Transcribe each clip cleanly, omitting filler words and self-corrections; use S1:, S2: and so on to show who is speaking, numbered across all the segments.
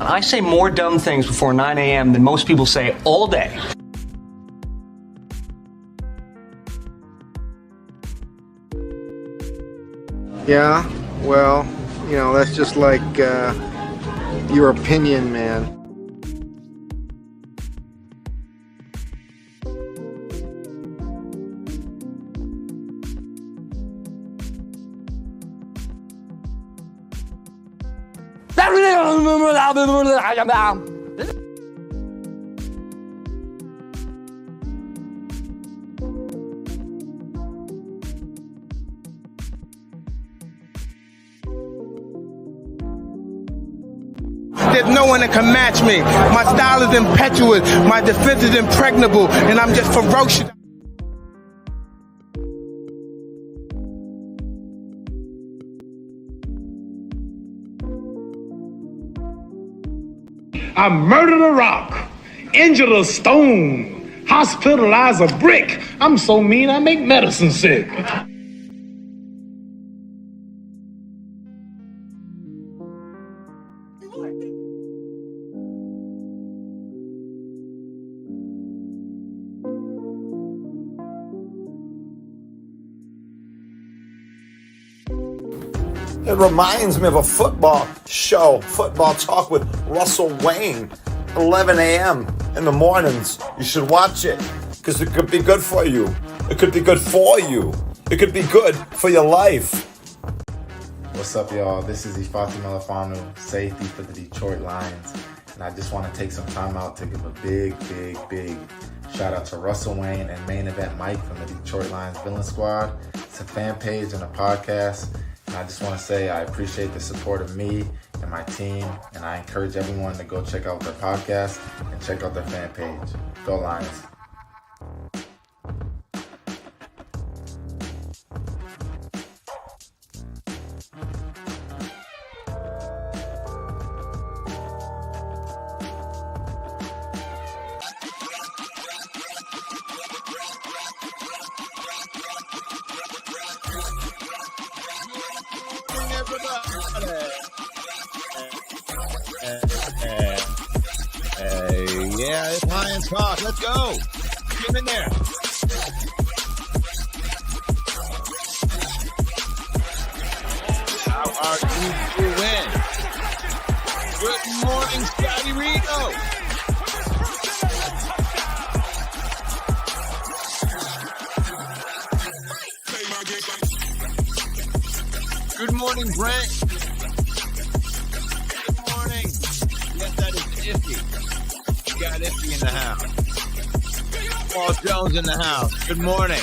S1: I say more dumb things before 9 a.m. than most people say all day.
S2: Yeah, well, you know, that's just like your opinion, man.
S3: There's no one that can match me. My style is impetuous, my defense is impregnable, and I'm just ferocious.
S4: I murdered a rock, injured a stone, hospitalized a brick. I'm so mean I make medicine sick.
S5: It reminds me of a football show, Football Talk with Russell Wayne, 11 a.m. in the mornings. You should watch it because it could be good for you. It could be good for you. It could be good for your life.
S6: What's up, y'all? This is Ifeatu Melifonwu, safety for the Detroit Lions. And I just want to take some time out to give a big shout out to Russell Wayne and Main Event Mike from the Detroit Lions Villain Squad. It's a fan page and a podcast. And I just want to say I appreciate the support of me and my team. And I encourage everyone to go check out their podcast and check out their fan page. Go Lions.
S7: Yeah, it's Lions Talk. Let's go. Get in there. How are you doing? Good morning, Scotty Rico. Good morning, Brent. Good morning. Yes, that is Iffy. We got Iffy in the house. Paul Jones in the house. Good morning.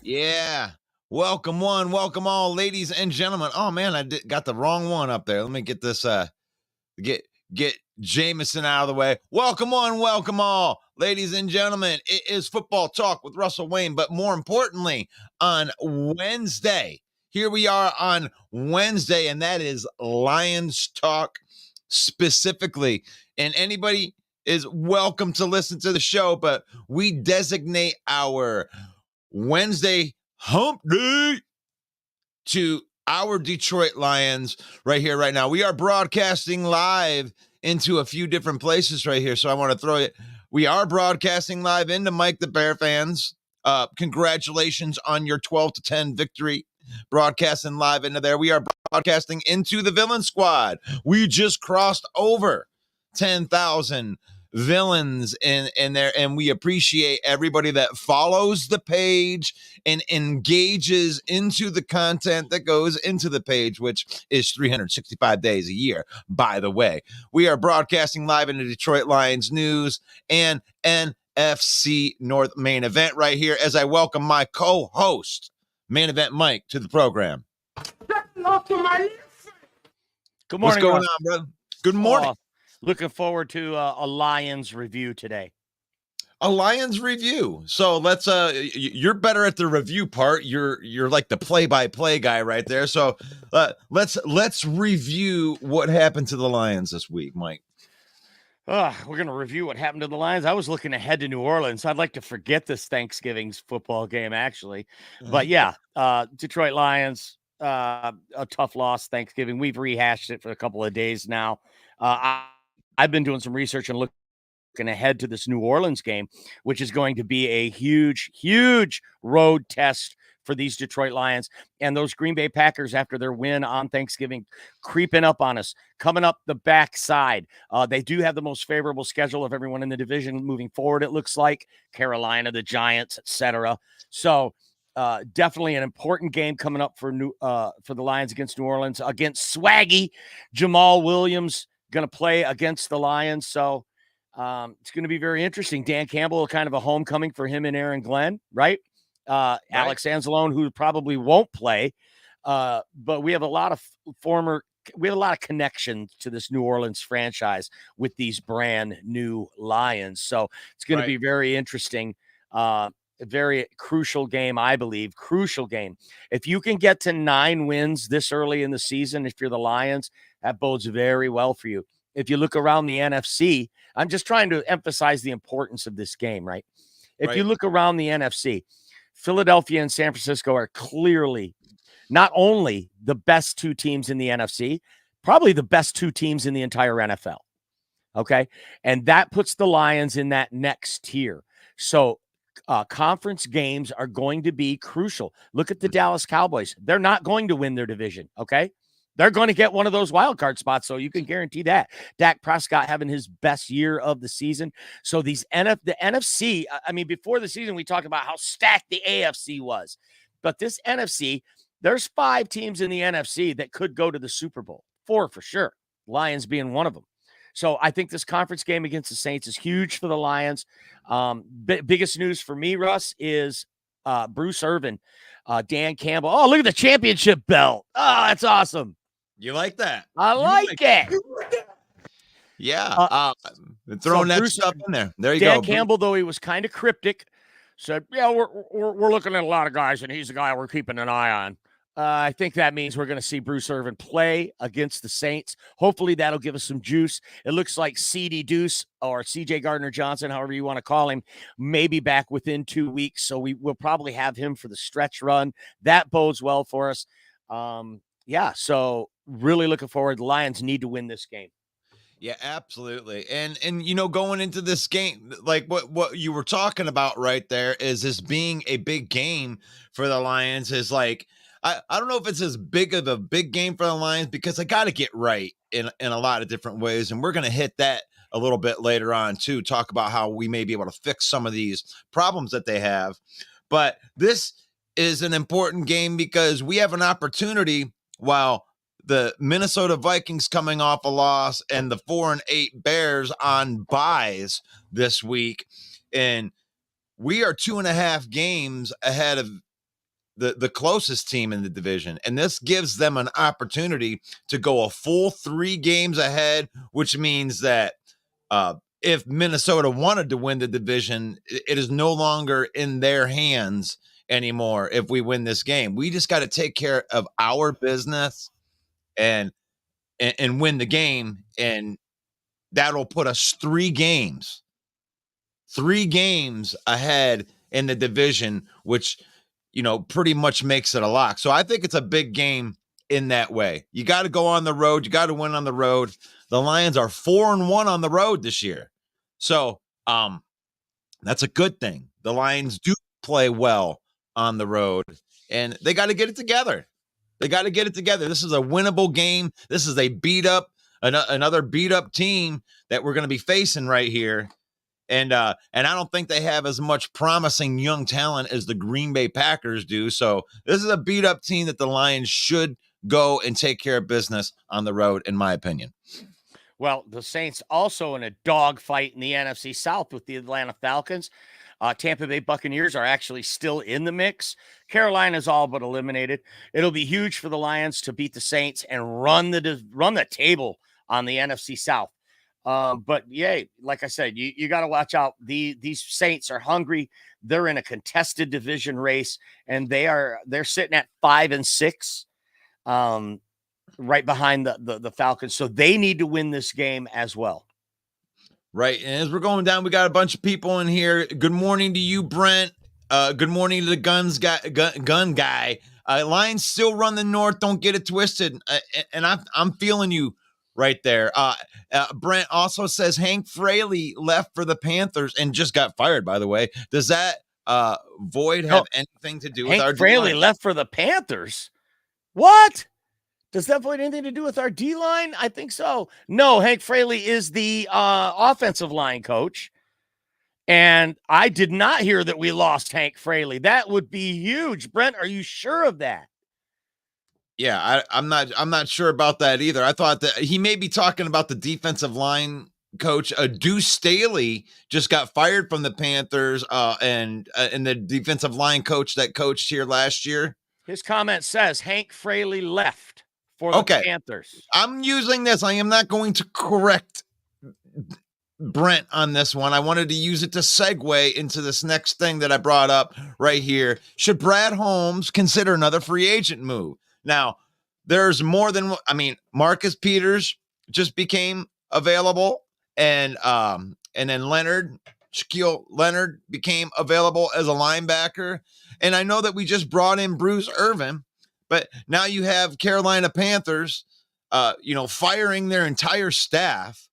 S7: Yeah. Welcome one, welcome all, ladies and gentlemen. Oh man, I got the wrong one up there. Let me get this. Get Jameson out of the way. Welcome one, welcome all, ladies and gentlemen. It is Football Talk with Russell Wayne, but more importantly, on Wednesday. Here we are on Wednesday, and that is Lions Talk specifically. And anybody is welcome to listen to the show, but we designate our Wednesday hump day to our Detroit Lions right here, right now. We are broadcasting live into a few different places right here, so I want to throw it. We are broadcasting live into Mike the Bear fans. Congratulations on your 12-10 victory. Broadcasting live into there. We are broadcasting into the Villain Squad. We just crossed over 10,000 villains in there, and we appreciate everybody that follows the page and engages into the content that goes into the page, which is 365 days a year, by the way. We are broadcasting live into Detroit Lions news and NFC North main event right here as I welcome my co-host, Main Event Mike, to the program.
S8: Good morning.
S7: What's going on, brother? Good morning.
S8: Looking forward to a Lions review today.
S7: A Lions review. So let's you're better at the review part. You're like the play-by-play guy right there. So let's review what happened to the Lions this week, Mike.
S8: We're going to review what happened to the Lions. I was looking ahead to New Orleans. I'd like to forget this Thanksgiving's football game, actually. But yeah, Detroit Lions a tough loss Thanksgiving. We've rehashed it for a couple of days now. I've been doing some research and looking ahead to this New Orleans game, which is going to be a huge, huge road test for these Detroit Lions. And those Green Bay Packers, after their win on Thanksgiving, creeping up on us, coming up the backside. They do have the most favorable schedule of everyone in the division moving forward, it looks like. Carolina, the Giants, etc. So definitely an important game coming up for the Lions against New Orleans, against Swaggy. Jamal Williams going to play against the Lions. So it's going to be very interesting. Dan Campbell, kind of a homecoming for him and Aaron Glenn, right? Right. Alex Anzalone, who probably won't play. But we have a lot of connections to this New Orleans franchise with these brand new Lions. So it's going to be very interesting. A very crucial game, I believe. Crucial game. If you can get to 9 wins this early in the season, if you're the Lions, that bodes very well for you. If you look around the NFC, I'm just trying to emphasize the importance of this game, right? If you look around the NFC, Philadelphia and San Francisco are clearly not only the best 2 teams in the NFC, probably the best 2 teams in the entire NFL. Okay. And that puts the Lions in that next tier. So conference games are going to be crucial. Look at the Dallas Cowboys. They're not going to win their division. Okay. They're going to get one of those wild card spots, so you can guarantee that. Dak Prescott having his best year of the season. So the NFC, I mean, before the season, we talked about how stacked the AFC was. But this NFC, there's 5 teams in the NFC that could go to the Super Bowl. 4 for sure, Lions being one of them. So I think this conference game against the Saints is huge for the Lions. Biggest news for me, Russ, is Bruce Irvin, Dan Campbell. Oh, look at the championship belt. Oh, that's awesome.
S7: You like that?
S8: I like it.
S7: Yeah. Throwing that stuff in there. There you go.
S8: Dan Campbell, though he was kind of cryptic, said, yeah, we're looking at a lot of guys, and he's the guy we're keeping an eye on. I think that means we're going to see Bruce Irvin play against the Saints. Hopefully that'll give us some juice. It looks like C.D. Deuce or C.J. Gardner-Johnson, however you want to call him, may be back within 2 weeks. So we will probably have him for the stretch run. That bodes well for us. Yeah, so really looking forward. The Lions need to win this game.
S7: Yeah, absolutely. And going into this game, like what you were talking about right there is this being a big game for the Lions is like, I don't know if it's as big of a big game for the Lions because I got to get right in a lot of different ways. And we're going to hit that a little bit later on too, talk about how we may be able to fix some of these problems that they have. But this is an important game because we have an opportunity while the Minnesota Vikings coming off a loss and the 4-8 Bears on buys this week. And we are 2.5 games ahead of the closest team in the division. And this gives them an opportunity to go a full 3 games ahead, which means that if Minnesota wanted to win the division, it is no longer in their hands anymore. If we win this game, we just got to take care of our business and win the game. And that'll put us 3 games ahead in the division, which, pretty much makes it a lock. So I think it's a big game in that way. You got to go on the road. You got to win on the road. The Lions are 4-1 on the road this year. So that's a good thing. The Lions do play well on the road, and they got to get it together. This is a winnable game. This is a another beat up team that we're going to be facing right here. And I don't think they have as much promising young talent as the Green Bay Packers do. So this is a beat up team that the Lions should go and take care of business on the road, in my opinion.
S8: Well, the Saints also in a dogfight in the NFC South with the Atlanta Falcons. Tampa Bay Buccaneers are actually still in the mix. Carolina's all but eliminated. It'll be huge for the Lions to beat the Saints and run the table on the NFC South. But yeah, like I said, you got to watch out. These Saints are hungry. They're in a contested division race, and they're sitting at 5-6, right behind the Falcons. So they need to win this game as well. Right.
S7: And as we're going down, we got a bunch of people in here. Good morning to you, Brent. Good morning to the gun guy. Lions still run the North. Don't get it twisted. And I'm feeling you right there. Brent also says Hank Fraley left for the Panthers and just got fired, by the way. Does that void have anything to do with our
S8: Hank Fraley
S7: D-line?
S8: left for the Panthers? What? Does that void anything to do with our D-line? I think so. No, Hank Fraley is the offensive line coach. And I did not hear that we lost Hank Fraley. That would be huge. Brent, are you sure of that?
S7: Yeah, I'm not sure about that either. I thought that he may be talking about the defensive line coach. Deuce Staley just got fired from the Panthers, and the defensive line coach that coached here last year.
S8: His comment says Hank Fraley left for the Panthers.
S7: I'm using this. I am not going to correct Brent on this one. I wanted to use it to segue into this next thing that I brought up right here. Should Brad Holmes consider another free agent move? Now, there's more than, Marcus Peters just became available, and then Shaquille Leonard became available as a linebacker. And I know that we just brought in Bruce Irvin, but now you have Carolina Panthers, firing their entire staff.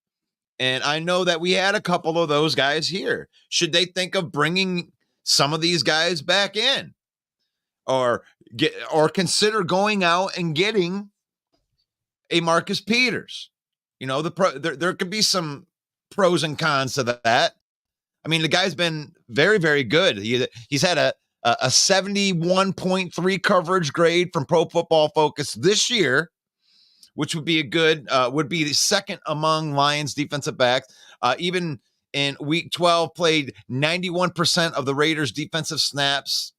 S7: And I know that we had a couple of those guys here. Should they think of bringing some of these guys back in, or consider going out and getting a Marcus Peters? There could be some pros and cons to that. I mean, the guy's been very, very good. He's had a 71.3 coverage grade from Pro Football Focus this year, which would be would be the second among Lions defensive backs. Even in week 12, played 91% of the Raiders defensive snaps.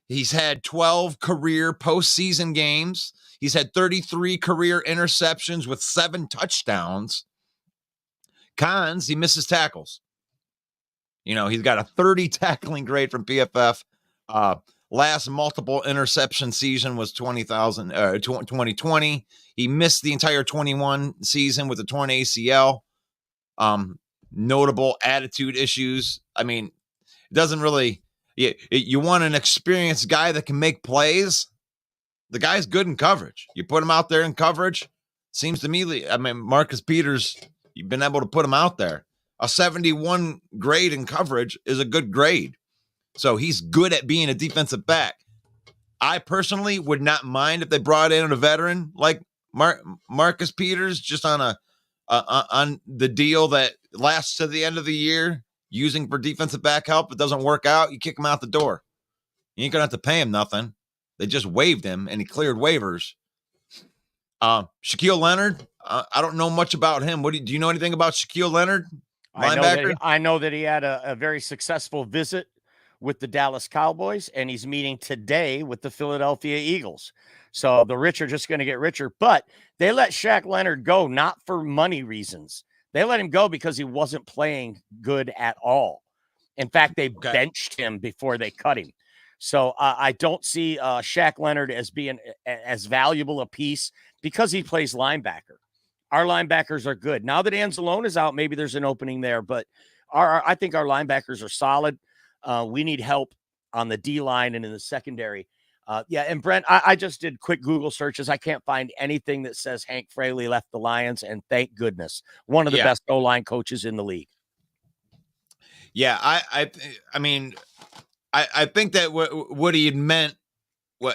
S7: He's had 12 career postseason games. He's had 33 career interceptions with 7 touchdowns. Cons, he misses tackles. He's got a 30 tackling grade from PFF. Last multiple interception season was 2020. He missed the entire 21 season with a torn ACL. Notable attitude issues. I mean, it doesn't really. You want an experienced guy that can make plays. The guy's good in coverage. You put him out there in coverage. Seems to me, Marcus Peters, you've been able to put him out there. A 71 grade in coverage is a good grade. So he's good at being a defensive back. I personally would not mind if they brought in a veteran like Marcus Peters, just on on the deal that lasts to the end of the year, using for defensive back help. If it doesn't work out, you kick him out the door. You ain't gonna have to pay him nothing. They just waived him and he cleared waivers. Shaquille Leonard, I don't know much about him. Do you know anything about Shaquille Leonard? Linebacker?
S8: I know that he had a very successful visit with the Dallas Cowboys, and he's meeting today with the Philadelphia Eagles. So the rich are just going to get richer, but they let Shaq Leonard go, not for money reasons. They let him go because he wasn't playing good at all. In fact, they benched him before they cut him. So I don't see Shaq Leonard as being as valuable a piece because he plays linebacker. Our linebackers are good. Now that Anzalone is out, maybe there's an opening there, but I think our linebackers are solid. We need help on the D-line and in the secondary. And Brent, I just did quick Google searches. I can't find anything that says Hank Fraley left the Lions, and thank goodness. One of the best O-line coaches in the league.
S7: Yeah, I think that what he had meant,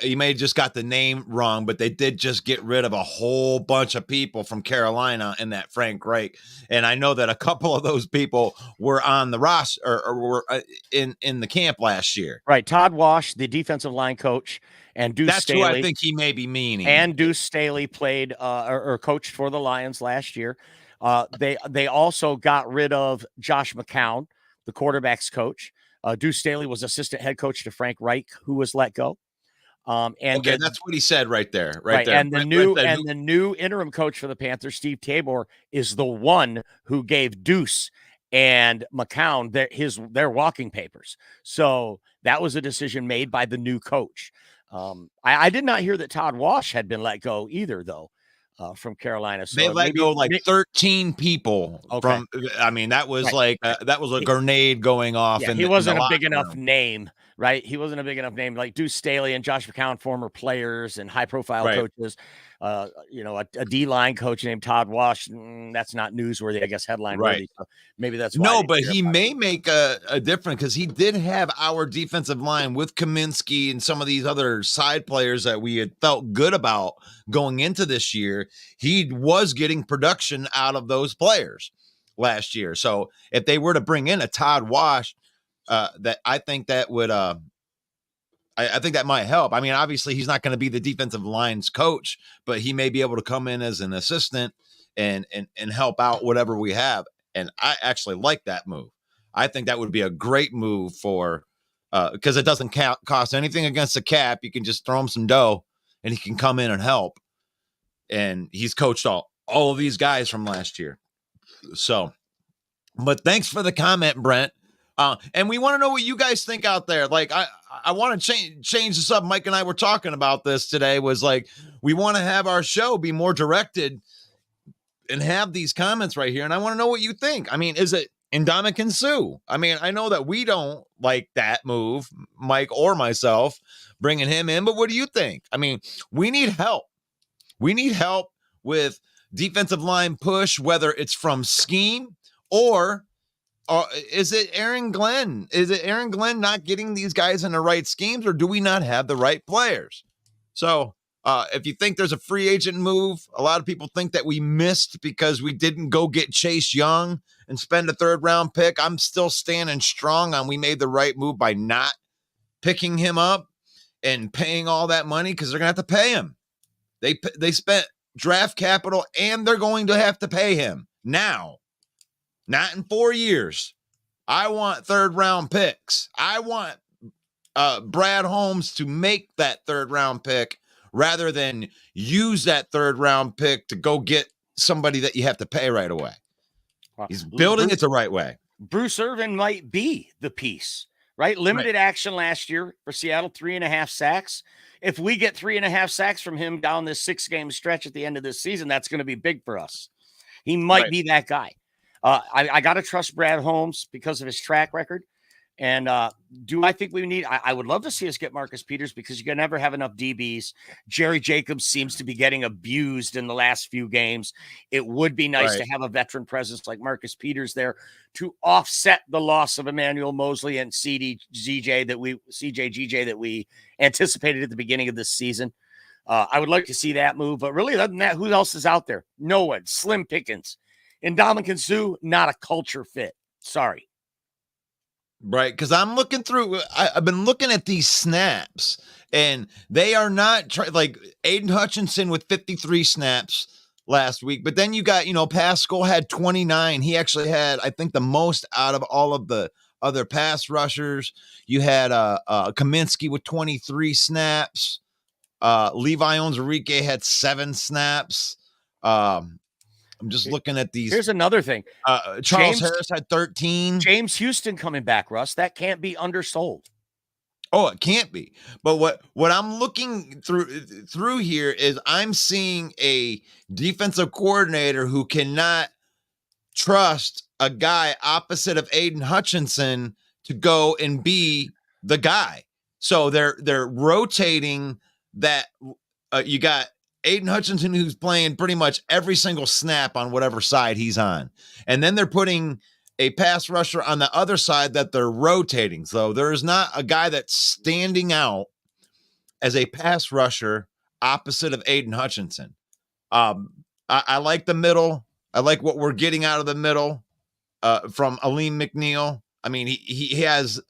S7: he may have just got the name wrong, but they did just get rid of a whole bunch of people from Carolina in that Frank Reich. And I know that a couple of those people were on the roster or were in the camp last year.
S8: Right. Todd Wash, the defensive line coach, and Deuce Staley.
S7: That's who I think he may be meaning.
S8: And Deuce Staley played or coached for the Lions last year. They also got rid of Josh McCown, the quarterback's coach. Deuce Staley was assistant head coach to Frank Reich, who was let go.
S7: That's what he said right there.
S8: And the new interim coach for the Panthers, Steve Tabor, is the one who gave Deuce and McCown their walking papers. So that was a decision made by the new coach. I did not hear that Todd Wash had been let go either, though. from Carolina. So
S7: They let go like 13 people from. I mean, that was that was a grenade going off.
S8: Yeah,
S7: in
S8: he
S7: the,
S8: wasn't
S7: in the
S8: a big
S7: locker
S8: enough
S7: room.
S8: name, right? He wasn't a big enough name. Like Deuce Staley and Josh McCown, former players and high-profile coaches. A D-line coach named Todd Wash. That's not newsworthy, I guess, headline worthy. So maybe that's why.
S7: No, but he may make a difference because he did have our defensive line with Kaminsky and some of these other side players that we had felt good about going into this year. He was getting production out of those players last year. So if they were to bring in a Todd Wash, that I think that would I think that might help. I mean, obviously he's not going to be the defensive line's coach, but he may be able to come in as an assistant and help out whatever we have. And I actually like that move. I think that would be a great move for because it doesn't cost anything against the cap. You can just throw him some dough and he can come in and help. And he's coached all of these guys from last year. So, but thanks for the comment, Brent. And we want to know what you guys think out there. Like, I want to change this up. Mike and I were talking about this today, was like, we want to have our show be more directed and have these comments right here. And I want to know what you think. I mean, is it Ndamukong Suh? I mean, I know that we don't like that move, Mike or myself, bringing him in, but what do you think? I mean, we need help. We need help with defensive line push, whether it's from scheme or is it Aaron Glenn? Is it Aaron Glenn not getting these guys in the right schemes, or do we not have the right players? So if you think there's a free agent move, a lot of people think that we missed because we didn't go get Chase Young and spend a 3rd round pick. I'm still standing strong on we made the right move by not picking him up and paying all that money, because they're going to have to pay him. They spent draft capital and they're going to have to pay him now. Not in 4 years. I want 3rd round picks. I want Brad Holmes to make that 3rd round pick rather than use that 3rd round pick to go get somebody that you have to pay right away. He's building it the right way.
S8: Bruce Irvin might be the piece, right? Limited action last year for Seattle, 3.5 sacks. If we get 3.5 sacks from him down this 6-game stretch at the end of this season, that's going to be big for us. He might be that guy. I got to trust Brad Holmes because of his track record. And do I think we need, I would love to see us get Marcus Peters, because you can never have enough DBs. Jerry Jacobs seems to be getting abused in the last few games. It would be nice to have a veteran presence like Marcus Peters there to offset the loss of Emmanuel Mosley and CJGJ that we anticipated at the beginning of this season. I would like to see that move, but really other than that, who else is out there? No one. Slim pickings. Ndamukong Suh, not a culture fit. Sorry.
S7: Right, because I'm looking through. I've been looking at these snaps, and they are not like Aiden Hutchinson with 53 snaps last week. But then you got, Pascal had 29. He actually had, I think, the most out of all of the other pass rushers. You had Kaminsky with 23 snaps. Levi Onwuzurike had 7 snaps. I'm just looking at these.
S8: Here's another thing.
S7: Charles Harris had 13.
S8: James Houston coming back, Russ. That can't be undersold.
S7: Oh, it can't be. But what I'm looking through here is I'm seeing a defensive coordinator who cannot trust a guy opposite of Aiden Hutchinson to go and be the guy. So they're rotating that. You got Aiden Hutchinson, who's playing pretty much every single snap on whatever side he's on. And then they're putting a pass rusher on the other side that they're rotating. So there's not a guy that's standing out as a pass rusher opposite of Aiden Hutchinson. I like the middle. I like what we're getting out of the middle from Aleem McNeil. I mean, he has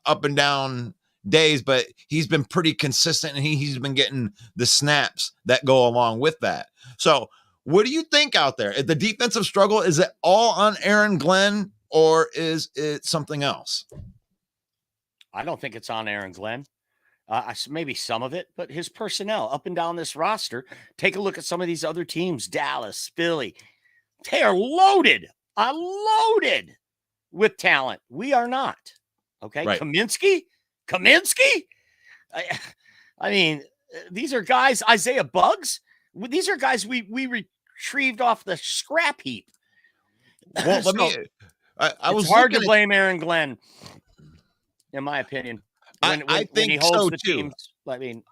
S7: up and down days, but he's been pretty consistent, and he's been getting the snaps that go along with that. So what do you think out there? If the defensive struggle, is it all on Aaron Glenn, or is it something else?
S8: I don't think it's on Aaron Glenn. Maybe some of it, but his personnel up and down this roster. Take a look at some of these other teams, Dallas, Philly. They are loaded with talent. We are not. Okay. Right. Kaminsky? I mean, these are guys, Isaiah Buggs. These are guys we retrieved off the scrap heap.
S7: Well, let me. I was
S8: hard to
S7: looking
S8: blame Aaron Glenn, in my opinion.
S7: I think
S8: he holds
S7: so
S8: the
S7: too.
S8: teams. I mean,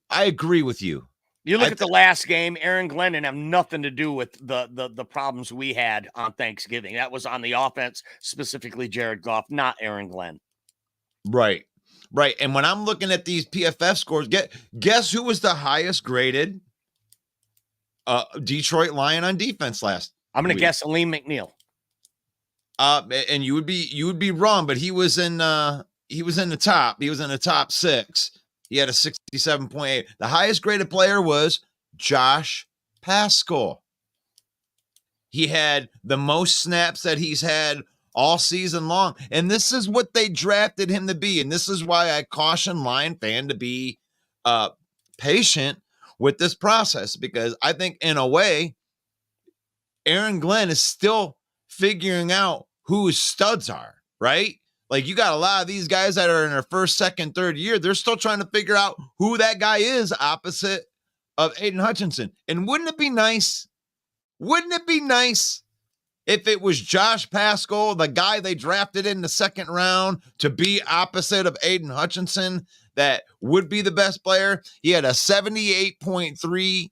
S7: I agree with you.
S8: you look at the last game. Aaron Glenn didn't have nothing to do with the problems we had on Thanksgiving. That was on the offense, specifically Jared Goff, not Aaron Glenn.
S7: Right. Right. And when I'm looking at these PFF scores, guess who was the highest graded Detroit Lion on defense last?
S8: I'm going to guess Aleem McNeil.
S7: And you would be wrong, but he was in the top. He was in the top 6. He had a 67.8. The highest graded player was Josh Pascal. He had the most snaps that he's had all season long. And this is what they drafted him to be. And this is why I caution Lion fan to be patient with this process, because I think in a way, Aaron Glenn is still figuring out who his studs are, right? Like, you got a lot of these guys that are in their first, second, third year. They're still trying to figure out who that guy is opposite of Aiden Hutchinson. And wouldn't it be nice? Wouldn't it be nice if it was Josh Pascal, the guy they drafted in the second round, to be opposite of Aiden Hutchinson, that would be the best player? He had a 78.3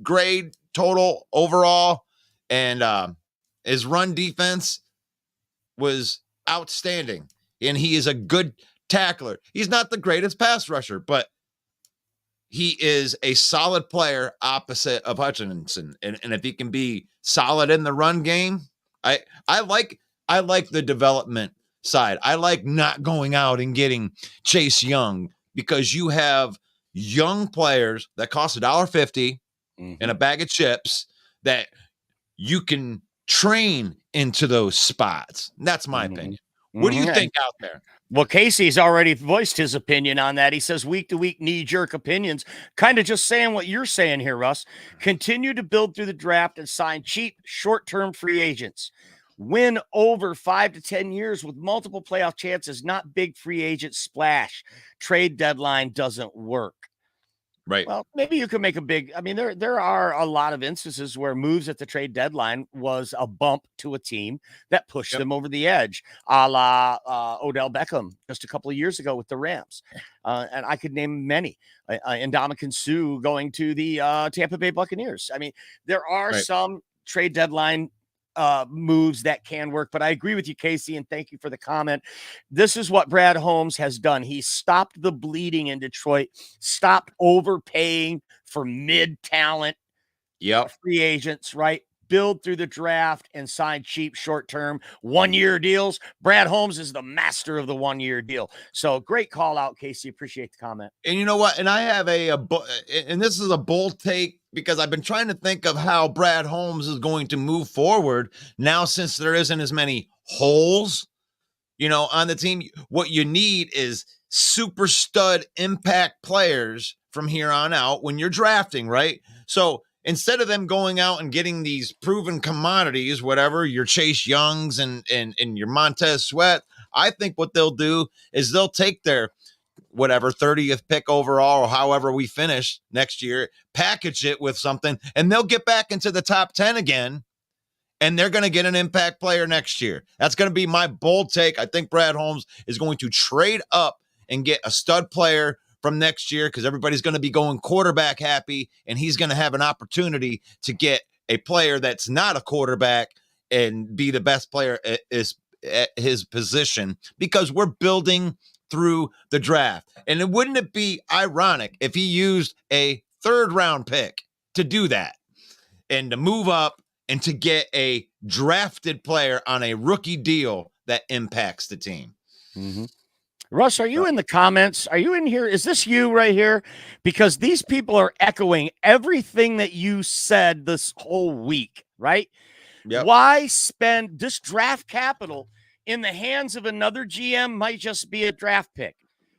S7: grade total overall, and his run defense was outstanding, and he is a good tackler. He's not the greatest pass rusher, but he is a solid player opposite of Hutchinson. And if he can be solid in the run game, I like the development side. I like not going out and getting Chase Young, because you have young players that cost $1.50 and a bag of chips that you can train into those spots. That's my opinion. What do you think out there?
S8: Well, Casey's already voiced his opinion on that. He says week to week knee-jerk opinions, kind of just saying what you're saying here, Russ. Continue to build through the draft and sign cheap, short-term free agents. Win over 5 to 10 years with multiple playoff chances, not big free agent splash. Trade deadline doesn't work.
S7: Right.
S8: Well, maybe you could make a big, I mean, there are a lot of instances where moves at the trade deadline was a bump to a team that pushed them over the edge, a la Odell Beckham just a couple of years ago with the Rams. And I could name many. Ndamukong Suh going to the Tampa Bay Buccaneers. I mean, there are some trade deadline moves that can work, but I agree with you, Casey, and thank you for the comment. This is what Brad Holmes has done. He stopped the bleeding in Detroit, stopped overpaying for mid-talent free agents, right? Build through the draft and sign cheap, short-term, one-year deals. Brad Holmes is the master of the one-year deal. So great call out, Casey. Appreciate the comment.
S7: And you know what? And I have and this is a bold take, because I've been trying to think of how Brad Holmes is going to move forward now, since there isn't as many holes, on the team. What you need is super stud impact players from here on out when you're drafting, right? So instead of them going out and getting these proven commodities, whatever, your Chase Youngs and your Montez Sweat, I think what they'll do is they'll take their 30th pick overall, or however we finish next year, package it with something, and they'll get back into the top 10 again, and they're going to get an impact player next year. That's going to be my bold take. I think Brad Holmes is going to trade up and get a stud player from next year, because everybody's going to be going quarterback happy, and he's going to have an opportunity to get a player that's not a quarterback and be the best player at his position, because we're building through the draft. And wouldn't it be ironic if he used a 3rd round pick to do that, and to move up and to get a drafted player on a rookie deal that impacts the team?
S8: Russ, are you in the comments? Are you in here? Is this you right here? Because these people are echoing everything that you said this whole week, right?
S7: Yep.
S8: Why spend this draft capital in the hands of another GM? Might just be a draft pick,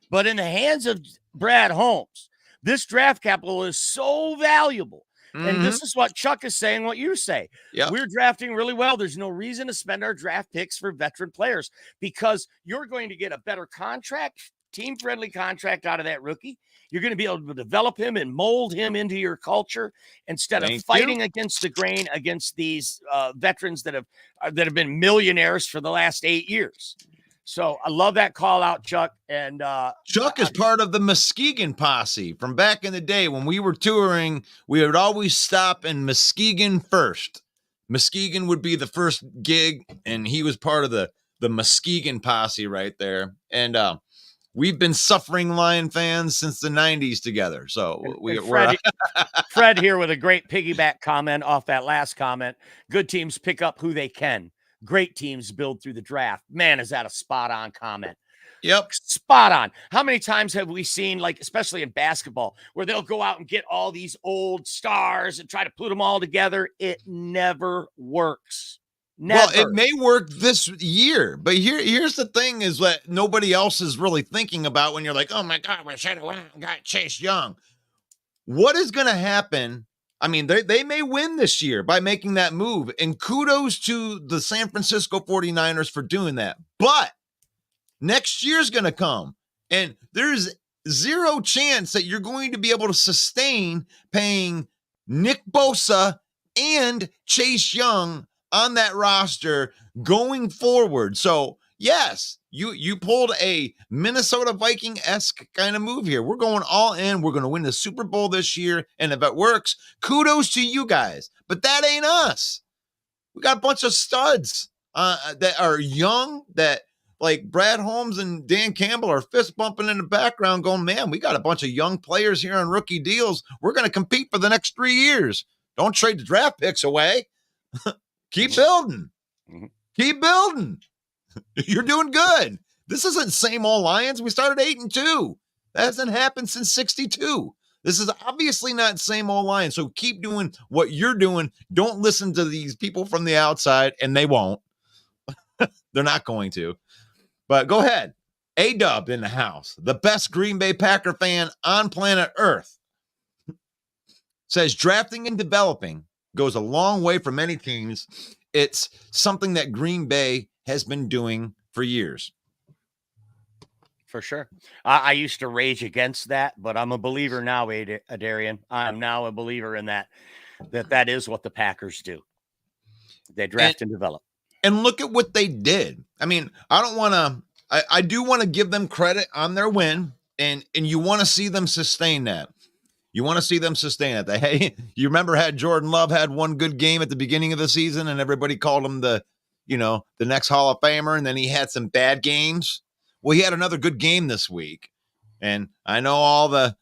S8: but in the hands of Brad Holmes, this draft capital is so valuable. And this is what Chuck is saying, what you say. We're drafting really well. There's no reason to spend our draft picks for veteran players, because you're going to get a better contract team-friendly contract out of that rookie. You're going to be able to develop him and mold him into your culture instead of fighting against the grain against these veterans that have been millionaires for the last 8 years. So I love that call out, Chuck. And
S7: Chuck is part of the Muskegon posse from back in the day when we were touring. We would always stop in Muskegon first. Muskegon would be the first gig, and he was part of the Muskegon posse right there. And we've been suffering Lion fans since the 90s together. So we're
S8: Fred here with a great piggyback comment off that last comment. Good teams pick up who they can. Great teams build through the draft. Man, is that a spot on comment?
S7: Yep.
S8: Spot on. How many times have we seen, like, especially in basketball, where they'll go out and get all these old stars and try to put them all together? It never works. Never.
S7: Well, it may work this year, but here's the thing is that nobody else is really thinking about when you're like, oh my God, we should have went out and got Chase Young. What is going to happen? I mean, they may win this year by making that move, and kudos to the San Francisco 49ers for doing that. But next year's going to come, and there's zero chance that you're going to be able to sustain paying Nick Bosa and Chase Young on that roster going forward. So yes, you pulled a Minnesota Viking-esque kind of move here. We're going all in. We're going to win the Super Bowl this year. And if it works, kudos to you guys. But that ain't us. We got a bunch of studs that are young, that like Brad Holmes and Dan Campbell are fist bumping in the background going, man, we got a bunch of young players here on rookie deals. We're going to compete for the next 3 years. Don't trade the draft picks away. Keep building. Keep building. You're doing good. This isn't same old Lions. We started 8-2. That hasn't happened since 62. This is obviously not same old Lions. So keep doing what you're doing. Don't listen to these people from the outside, and they won't. They're not going to. But go ahead. A-Dub in the house. The best Green Bay Packer fan on planet Earth. Says drafting and developing goes a long way for many teams. It's something that Green Bay has been doing for years.
S8: For sure. I used to rage against that, but I'm a believer now, Adarian. I'm now a believer in that is what the Packers do. They draft and develop.
S7: And look at what they did. I mean, I do want to give them credit on their win, and you want to see them sustain that. You want to see them sustain it. Hey, you remember had Jordan Love had one good game at the beginning of the season and everybody called him the next Hall of Famer, and then he had some bad games. Well, he had another good game this week. And I know all the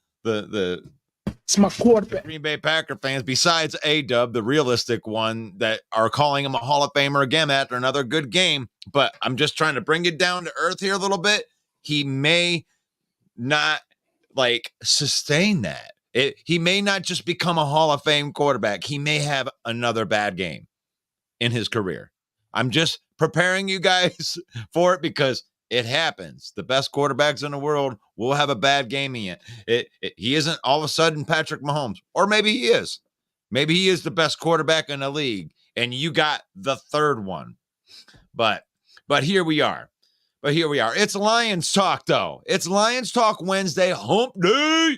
S4: It's my quarterback.
S7: Green Bay Packer fans, besides A-Dub, the realistic one, that are calling him a Hall of Famer again after another good game. But I'm just trying to bring it down to earth here a little bit. He may not sustain that. He may not just become a Hall of Fame quarterback. He may have another bad game in his career. I'm just preparing you guys for it because it happens. The best quarterbacks in the world will have a bad game in it. He isn't all of a sudden Patrick Mahomes, or maybe he is. Maybe he is the best quarterback in the league, and you got the third one. But here we are. It's Lions Talk, though. It's Lions Talk Wednesday, hump day.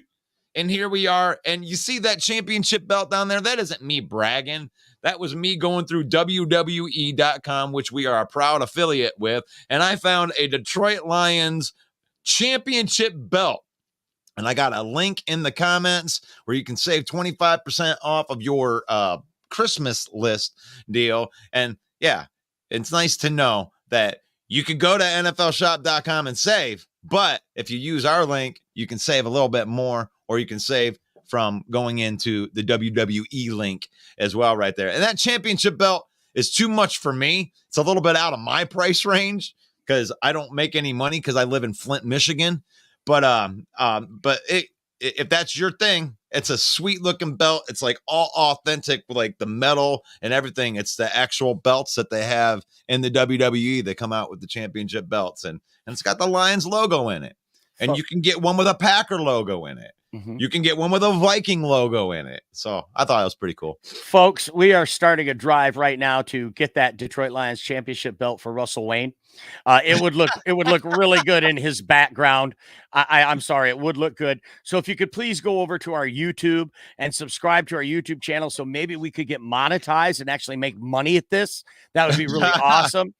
S7: And here we are. And you see that championship belt down there? That isn't me bragging. That was me going through WWE.com, which we are a proud affiliate with. And I found a Detroit Lions championship belt. And I got a link in the comments where you can save 25% off of your Christmas list deal. And yeah, it's nice to know that you could go to NFLshop.com and save. But if you use our link, you can save a little bit more, or you can save from going into the WWE link as well right there. And that championship belt is too much for me. It's a little bit out of my price range because I don't make any money because I live in Flint, Michigan. But if that's your thing, it's a sweet looking belt. It's like all authentic, like the metal and everything. It's the actual belts that they have in the WWE. They come out with the championship belts, and it's got the Lions logo in it. And you can get one with a Packer logo in it. You can get one with a Viking logo in it. So I thought it was pretty cool.
S8: Folks, we are starting a drive right now to get that Detroit Lions championship belt for Russell Wayne. It would look really good in his background. I'm sorry, it would look good. So if you could please go over to our YouTube and subscribe to our YouTube channel, so maybe we could get monetized and actually make money at this. That would be really awesome.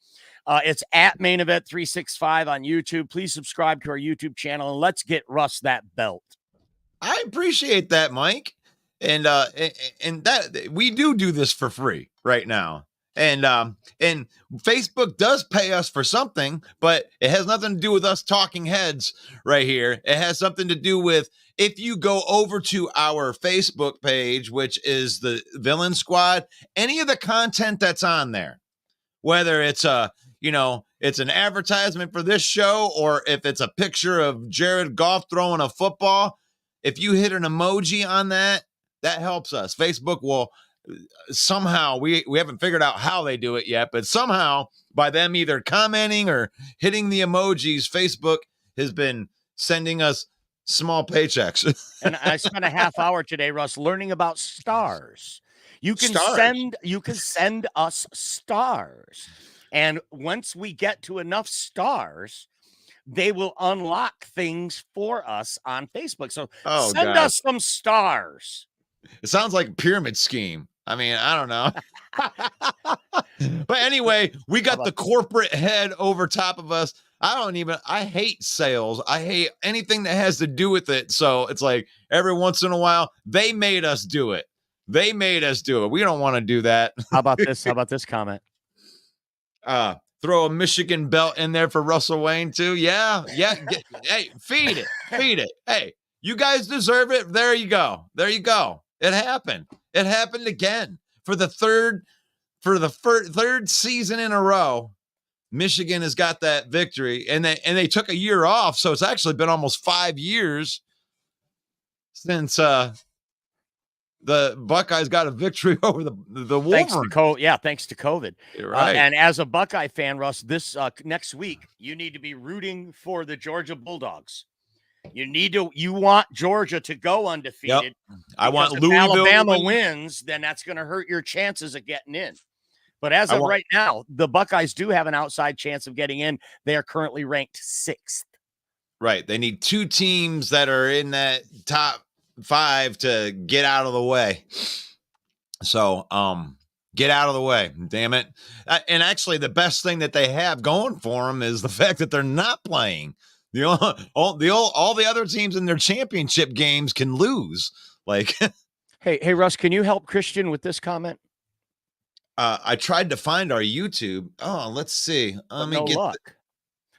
S8: It's at Main Event 365 on YouTube. Please subscribe to our YouTube channel and let's get Russ that belt.
S7: I appreciate that, Mike. And that we do this for free right now. And Facebook does pay us for something, but it has nothing to do with us talking heads right here. It has something to do with if you go over to our Facebook page, which is the Villain Squad, any of the content that's on there, whether it's it's an advertisement for this show or if it's a picture of Jared Goff throwing a football, if you hit an emoji on that, that helps us. Facebook will somehow, we haven't figured out how they do it yet, but somehow by them either commenting or hitting the emojis, Facebook has been sending us small paychecks.
S8: And I spent a half hour today, Russ, learning about stars. You can send us stars. And once we get to enough stars, they will unlock things for us on Facebook. So send us some stars.
S7: It sounds like a pyramid scheme. I mean, I don't know. But anyway, we got the corporate head over top of us. I hate sales. I hate anything that has to do with it. So it's like every once in a while, they made us do it. We don't want to do that.
S8: How about this? How about this comment?
S7: Throw a Michigan belt in there for Russell Wayne too. Yeah. Hey, feed it. Hey, you guys deserve it. There you go. It happened. It happened again for the third season in a row. Michigan has got that victory, and they took a year off, so it's actually been almost 5 years since the Buckeyes got a victory over the Wolverines.
S8: Thanks to COVID.
S7: You're right.
S8: And as a Buckeye fan, Russ, this next week, you need to be rooting for the Georgia Bulldogs. You want Georgia to go undefeated.
S7: Yep. I want
S8: if
S7: Louisville.
S8: Alabama wins, then that's going to hurt your chances of getting in. But as of right now, the Buckeyes do have an outside chance of getting in. They are currently ranked 6th.
S7: Right. They need 2 teams that are in that top 5 to get out of the way. So, get out of the way, damn it. And actually, the best thing that they have going for them is the fact that they're not playing. All the other teams in their championship games can lose. Like,
S8: hey, Russ, can you help Christian with this comment?
S7: I tried to find our YouTube. Oh, let's see. Let me get
S8: luck.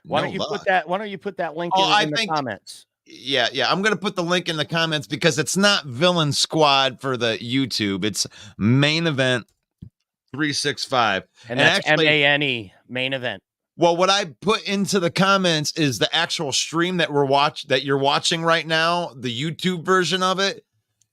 S8: Why don't you put that link in the comments?
S7: Yeah. I'm going to put the link in the comments because it's not Villain Squad for the YouTube. It's Main Event 365.
S8: And that's actually, MANE, Main Event.
S7: Well, what I put into the comments is the actual stream that you're watching right now, the YouTube version of it.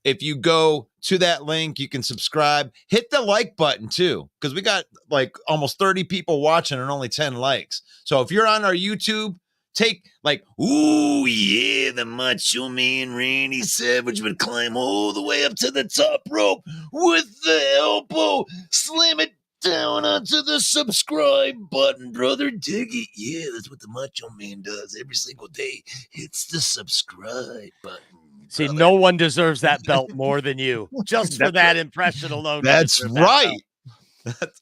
S7: If you go to that link, you can subscribe. Hit the like button too, because we got like almost 30 people watching and only 10 likes. So if you're on our YouTube, take like, ooh yeah, the Macho Man Randy Savage would climb all the way up to the top rope with the elbow, slam it down onto the subscribe button, brother. Dig it. Yeah, that's what the Macho Man does every single day. Hits the subscribe button.
S8: See, no one deserves that belt more than you. Just for that impression alone.
S7: That's right.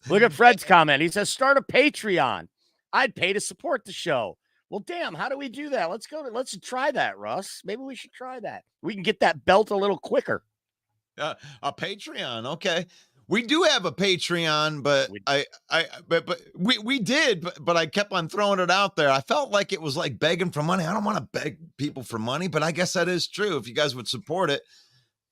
S8: Look at Fred's comment. He says, start a Patreon. I'd pay to support the show. Well, damn, how do we do that? Let's try that, Russ. Maybe we should try that. We can get that belt a little quicker.
S7: A Patreon. Okay. We do have a Patreon, but we did, but I kept on throwing it out there. I felt like it was like begging for money. I don't want to beg people for money, but I guess that is true. If you guys would support it,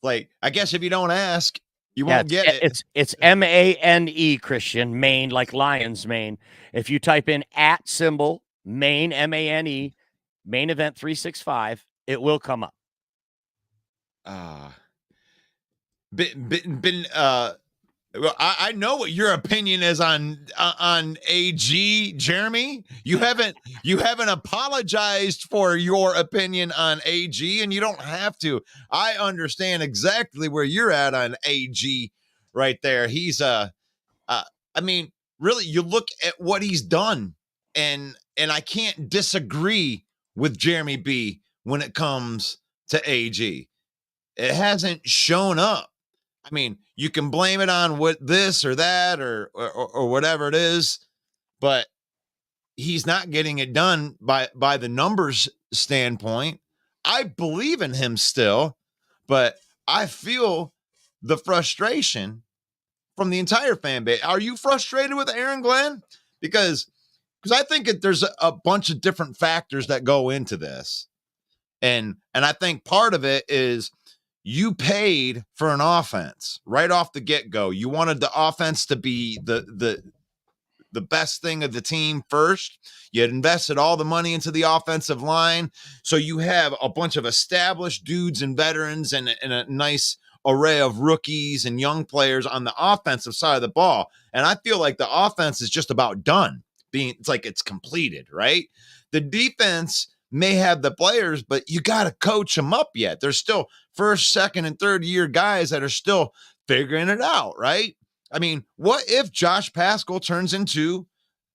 S7: like, I guess if you don't ask, you won't get it.
S8: It's MANE, Christian, Maine, like Lions, Maine. If you type in @ Maine, MANE, Main Event 365, it will come up.
S7: Well, I know what your opinion is on AG, Jeremy. You haven't apologized for your opinion on AG, and you don't have to. I understand exactly where you're at on AG right there. He's I mean, really, you look at what he's done, and I can't disagree with Jeremy B when it comes to AG. It hasn't shown up. I mean, you can blame it on what this or that or whatever it is, but he's not getting it done by the numbers standpoint. I believe in him still, but I feel the frustration from the entire fan base. Are you frustrated with Aaron Glenn? Because I think there's a bunch of different factors that go into this. And I think part of it is you paid for an offense right off the get-go. You wanted the offense to be the best thing of the team first. You had invested all the money into the offensive line. So you have a bunch of established dudes and veterans and a nice array of rookies and young players on the offensive side of the ball. And I feel like the offense is just about done. It's like it's completed, right? The defense may have the players, but you got to coach them up yet. There's still first, second, and third year guys that are still figuring it out, right? I mean, what if Josh Pascal turns into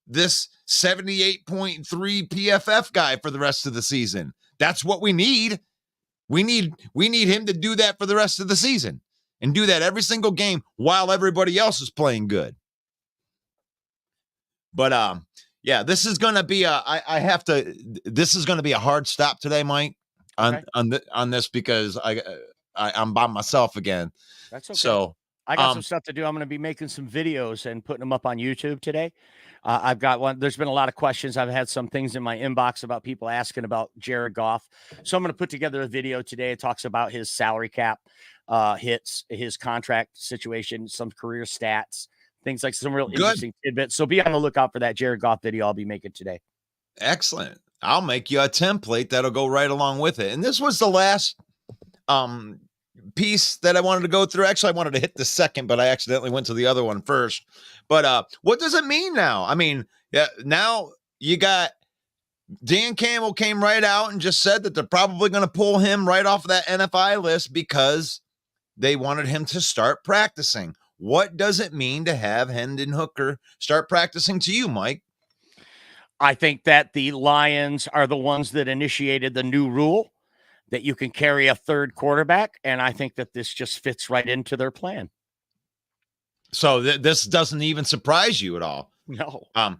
S7: this 78.3 PFF guy for the rest of the season? That's what we need. We need him to do that for the rest of the season and do that every single game while everybody else is playing good. But yeah, this is going to be this is going to be a hard stop today, Mike, on this because I'm by myself again.
S8: That's okay.
S7: So
S8: I got some stuff to do. I'm going to be making some videos and putting them up on YouTube today. I've got one. There's been a lot of questions. I've had some things in my inbox about people asking about Jared Goff. So I'm going to put together a video today. It talks about his salary cap hits, his contract situation, some career stats, things like some real interesting tidbits. So be on the lookout for that Jared Goff video I'll be making today.
S7: Excellent. I'll make you a template that'll go right along with it. And this was the last piece that I wanted to go through. Actually, I wanted to hit the second, but I accidentally went to the other one first. But what does it mean now? I mean, yeah, now you got Dan Campbell came right out and just said that they're probably going to pull him right off of that NFI list because they wanted him to start practicing. What does it mean to have Hendon Hooker start practicing to you, Mike?
S8: I think that the Lions are the ones that initiated the new rule that you can carry a third quarterback, and I think that this just fits right into their plan.
S7: So this doesn't even surprise you at all.
S8: No.
S7: I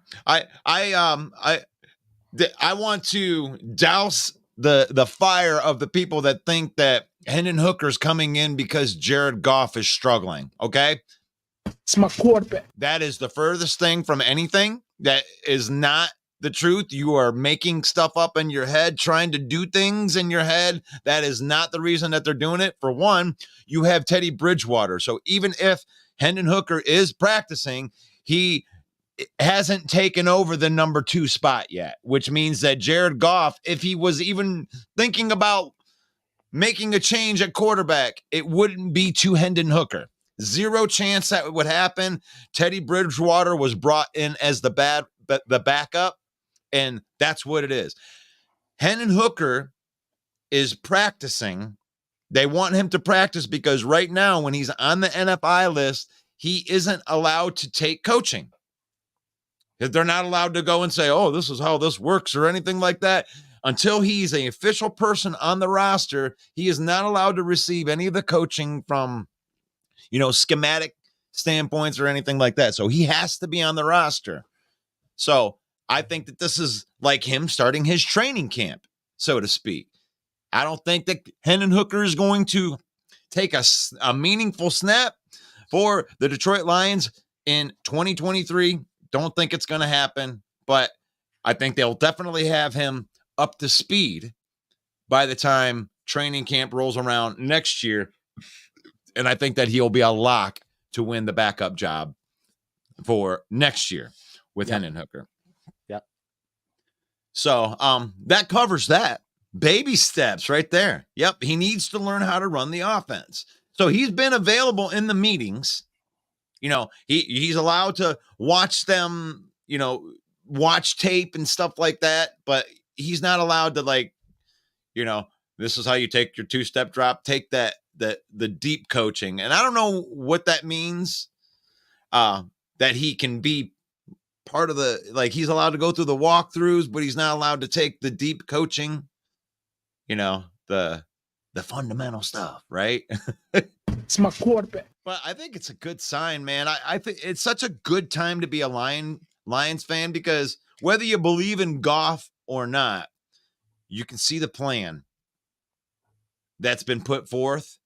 S7: want to douse the fire of the people that think that Hendon Hooker's coming in because Jared Goff is struggling. Okay.
S4: It's my quarterback.
S7: That is the furthest thing from anything. That is not the truth. You are making stuff up in your head, trying to do things in your head. That is not the reason that they're doing it. For one, you have Teddy Bridgewater. So even if Hendon Hooker is practicing, he hasn't taken over the number 2 spot yet, which means that Jared Goff, if he was even thinking about making a change at quarterback, it wouldn't be to Hendon Hooker. Zero chance that would happen. Teddy Bridgewater was brought in as the backup, and that's what it is. Hendon Hooker is practicing. They want him to practice because right now, when he's on the NFI list, he isn't allowed to take coaching. They're not allowed to go and say, oh, this is how this works or anything like that. Until he's an official person on the roster, he is not allowed to receive any of the coaching from, schematic standpoints or anything like that. So he has to be on the roster. So I think that this is like him starting his training camp, so to speak. I don't think that Hendon Hooker is going to take a meaningful snap for the Detroit Lions in 2023. Don't think it's going to happen, but I think they'll definitely have him up to speed by the time training camp rolls around next year. And I think that he'll be a lock to win the backup job for next year with Hendon Hooker.
S8: Yep.
S7: So that covers that. Baby steps right there. Yep. He needs to learn how to run the offense. So he's been available in the meetings. He's allowed to watch them, watch tape and stuff like that, but he's not allowed to, like, this is how you take your 2-step drop, take the deep coaching. And I don't know what that means, that he can be part of he's allowed to go through the walkthroughs, but he's not allowed to take the deep coaching, the fundamental stuff, right?
S4: It's my quarterback.
S7: But I think it's a good sign, man. I think it's such a good time to be a Lions fan, because whether you believe in Goff or not, you can see the plan that's been put forth,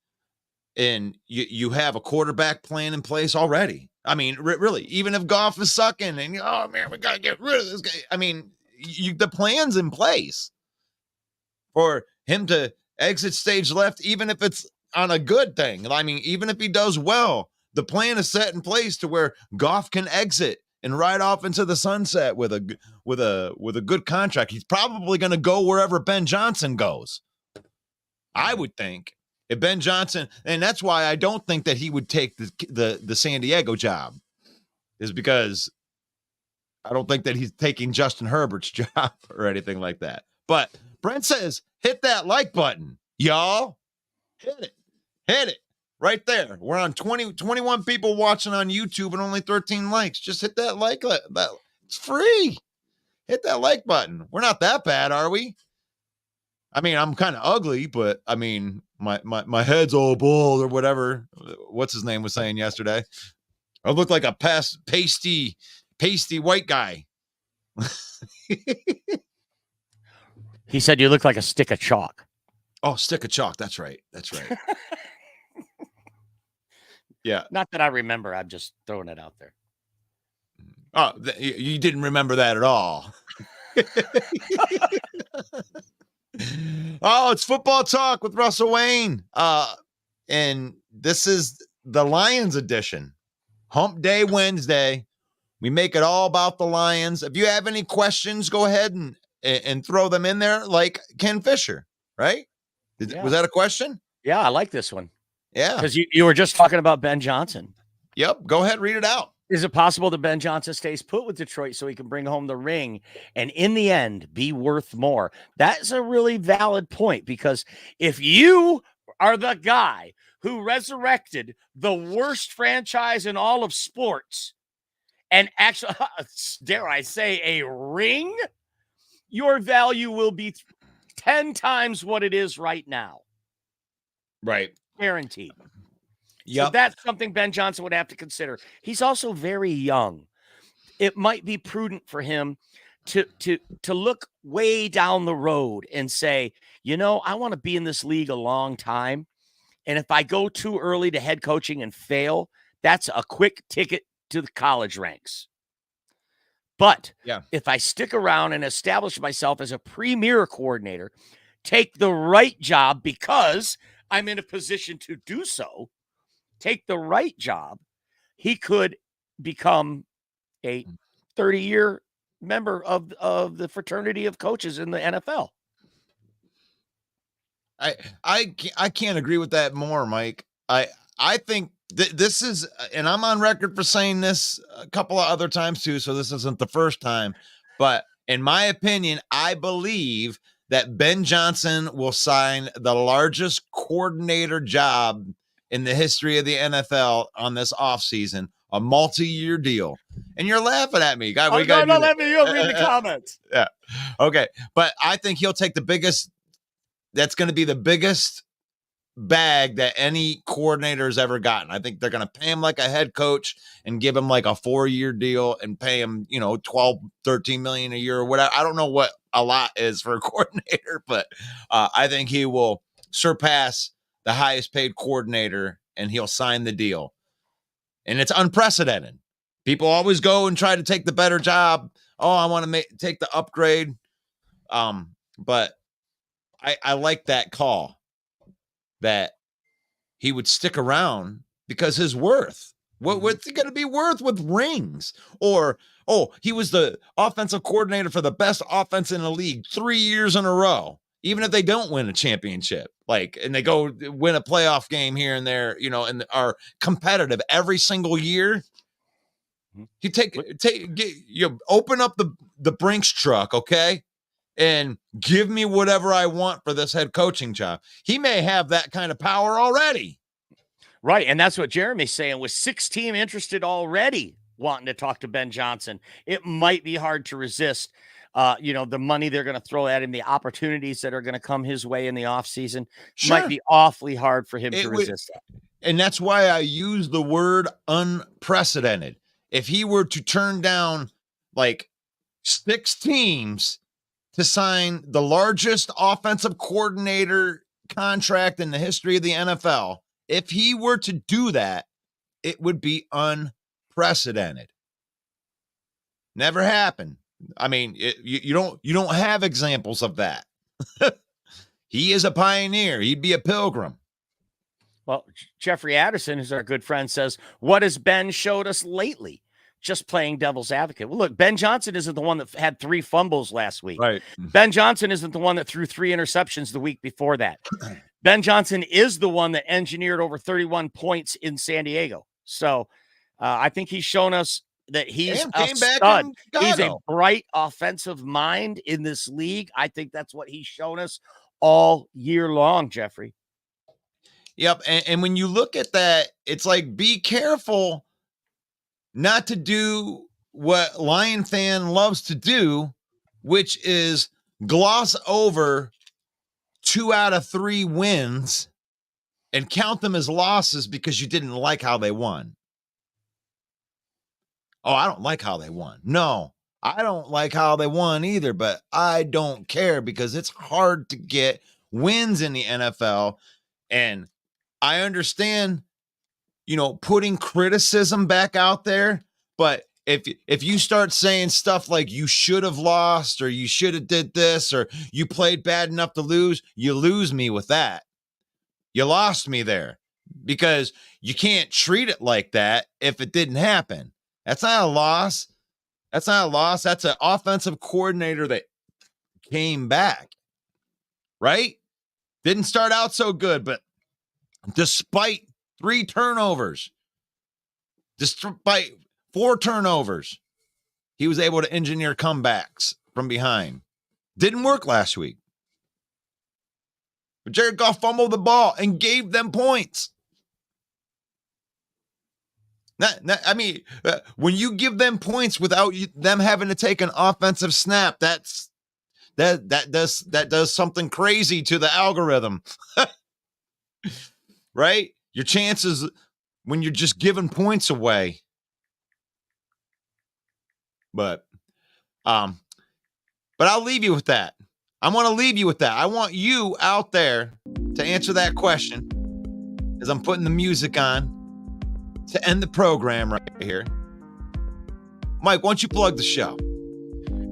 S7: and you have a quarterback plan in place already. I mean, really, even if Goff is sucking and, oh man, we got to get rid of this guy. I mean, the plan's in place for him to exit stage left, even if it's on a good thing. I mean, even if he does well, the plan is set in place to where Goff can exit and ride off into the sunset with a good contract. He's probably going to go wherever Ben Johnson goes, I would think. If Ben Johnson, and that's why I don't think that he would take the San Diego job, is because I don't think that he's taking Justin Herbert's job or anything like that. But Brent says, hit that like button, y'all. Hit it right there. We're on 21 people watching on YouTube and only 13 likes. Just hit that like. It's free. Hit that like button. We're not that bad, are we? I mean, I'm kind of ugly, but I mean, my head's all bald or whatever. What's his name was saying yesterday? I look like a pasty white guy.
S8: He said you look like a stick of chalk.
S7: Oh, stick of chalk. That's right. Yeah.
S8: Not that I remember. I'm just throwing it out there.
S7: Oh, you didn't remember that at all. Oh, it's football talk with Russell Wayne. And this is the Lions edition. Hump Day Wednesday. We make it all about the Lions. If you have any questions, go ahead and throw them in there, like Ken Fisher, right? Was that a question?
S8: Yeah, I like this one.
S7: Yeah.
S8: Because you were just talking about Ben Johnson.
S7: Yep. Go ahead, read it out.
S8: Is it possible that Ben Johnson stays put with Detroit so he can bring home the ring and in the end be worth more? That's a really valid point, because if you are the guy who resurrected the worst franchise in all of sports and actually, dare I say, a ring, your value will be 10 times what it is right now.
S7: Right.
S8: Guaranteed.
S7: Yep.
S8: So that's something Ben Johnson would have to consider. He's also very young. It might be prudent for him to look way down the road and say, I want to be in this league a long time. And if I go too early to head coaching and fail, that's a quick ticket to the college ranks. But if I stick around and establish myself as a premier coordinator, take the right job because I'm in a position to do so, take the right job, he could become a 30-year member of the fraternity of coaches in the NFL.
S7: I can't agree with that more, Mike. I think this is, and I'm on record for saying this a couple of other times too, so this isn't the first time, but in my opinion, I believe that Ben Johnson will sign the largest coordinator job in the history of the NFL on this offseason, a multi-year deal. And you're laughing at me. God,
S8: no, let me read the comments.
S7: Yeah. Okay. But I think he'll take that's going to be the biggest bag that any coordinator has ever gotten. I think they're going to pay him like a head coach and give him like a 4-year deal and pay him, 12, 13 million a year or whatever. I don't know what a lot is for a coordinator, but I think he will surpass the highest paid coordinator and he'll sign the deal. And it's unprecedented. People always go and try to take the better job. Oh, I want to take the upgrade. But I like that call that he would stick around because his worth. What's he going to be worth with rings? Or, he was the offensive coordinator for the best offense in the league 3 years in a row. even if they don't win a championship, and they go win a playoff game here and there, and are competitive every single year. You you open up the Brinks truck, okay, and give me whatever I want for this head coaching job. He may have that kind of power already.
S8: Right, and that's what Jeremy's saying. With 6 teams interested already wanting to talk to Ben Johnson, it might be hard to resist. The money they're going to throw at him, the opportunities that are going to come his way in the offseason might be awfully hard for him to resist that.
S7: And that's why I use the word unprecedented. If he were to turn down 6 teams to sign the largest offensive coordinator contract in the history of the NFL, if he were to do that, it would be unprecedented. Never happened. I mean, you don't have examples of that. He is a pioneer. He'd be a pilgrim.
S8: Well, Jeffrey Addison, who's our good friend, says, what has Ben showed us lately? Just playing devil's advocate. Well, look, Ben Johnson isn't the one that had 3 fumbles last week.
S7: Right.
S8: Ben Johnson isn't the one that threw 3 interceptions the week before that. Ben Johnson is the one that engineered over 31 points in San Diego. So I think he's shown us that he's a stud. He's a bright offensive mind in this league. I think that's what he's shown us all year long, Jeffrey.
S7: Yep. And when you look at that, it's be careful not to do what Lion fan loves to do, which is gloss over 2 out of 3 wins and count them as losses because you didn't like how they won. Oh, I don't like how they won. No, I don't like how they won either, but I don't care because it's hard to get wins in the NFL. And I understand, putting criticism back out there, but if you start saying stuff like you should have lost or you should have did this or you played bad enough to lose, you lose me with that. You lost me there because you can't treat it like that if it didn't happen. That's not a loss. That's not a loss. That's an offensive coordinator that came back, right? Didn't start out so good, but despite 3 turnovers, despite 4 turnovers, he was able to engineer comebacks from behind. Didn't work last week. But Jared Goff fumbled the ball and gave them points. When you give them points without them having to take an offensive snap, that does something crazy to the algorithm. Right? Your chances when you're just giving points away. But I'll leave you with that. I want to leave you with that. I want you out there to answer that question as I'm putting the music on to end the program right here. Mike, why don't you plug the show?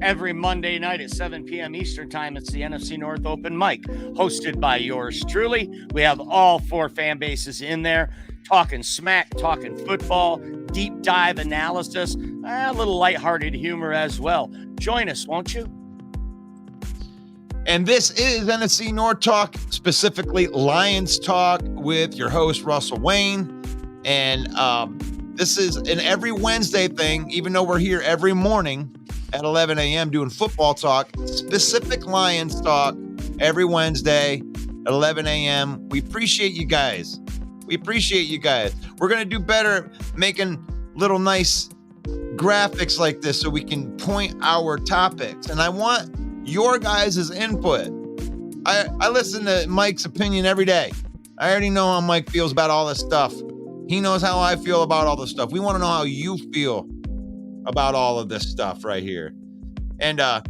S8: Every Monday night at 7 p.m. Eastern Time, it's the NFC North Open Mic, hosted by yours truly. We have all 4 fan bases in there, talking smack, talking football, deep dive analysis, a little lighthearted humor as well. Join us, won't you?
S7: And this is NFC North Talk, specifically Lions Talk with your host, Russell Wayne. And this is an every Wednesday thing, even though we're here every morning at 11 a.m. doing football talk, specific Lions talk every Wednesday at 11 a.m. We appreciate you guys. We're going to do better making little nice graphics like this so we can point our topics. And I want your guys' input. I listen to Mike's opinion every day. I already know how Mike feels about all this stuff. He knows how I feel about all this stuff. We want to know how you feel about all of this stuff right here. And I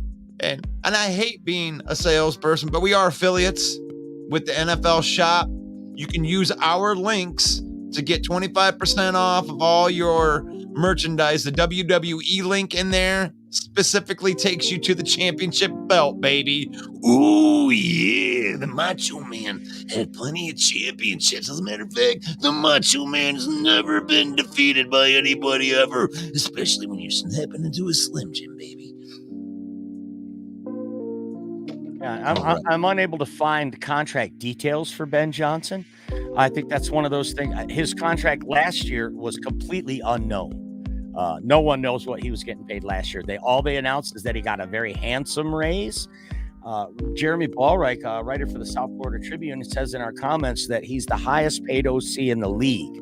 S7: hate being a salesperson, but we are affiliates with the NFL shop. You can use our links to get 25% off of all your merchandise. The WWE link in there specifically takes you to the championship belt, baby. Ooh, yeah. The Macho Man had plenty of championships. As a matter of fact, the Macho Man has never been defeated by anybody ever, especially when you're snapping into a Slim Jim, baby.
S8: Yeah, I'm unable to find contract details for Ben Johnson. I think that's one of those things. His contract last year was completely unknown. No one knows what he was getting paid last year. All they announced is that he got a very handsome raise. Jeremy Ballreich, writer for the South Florida Tribune, says in our comments that he's the highest paid OC in the league.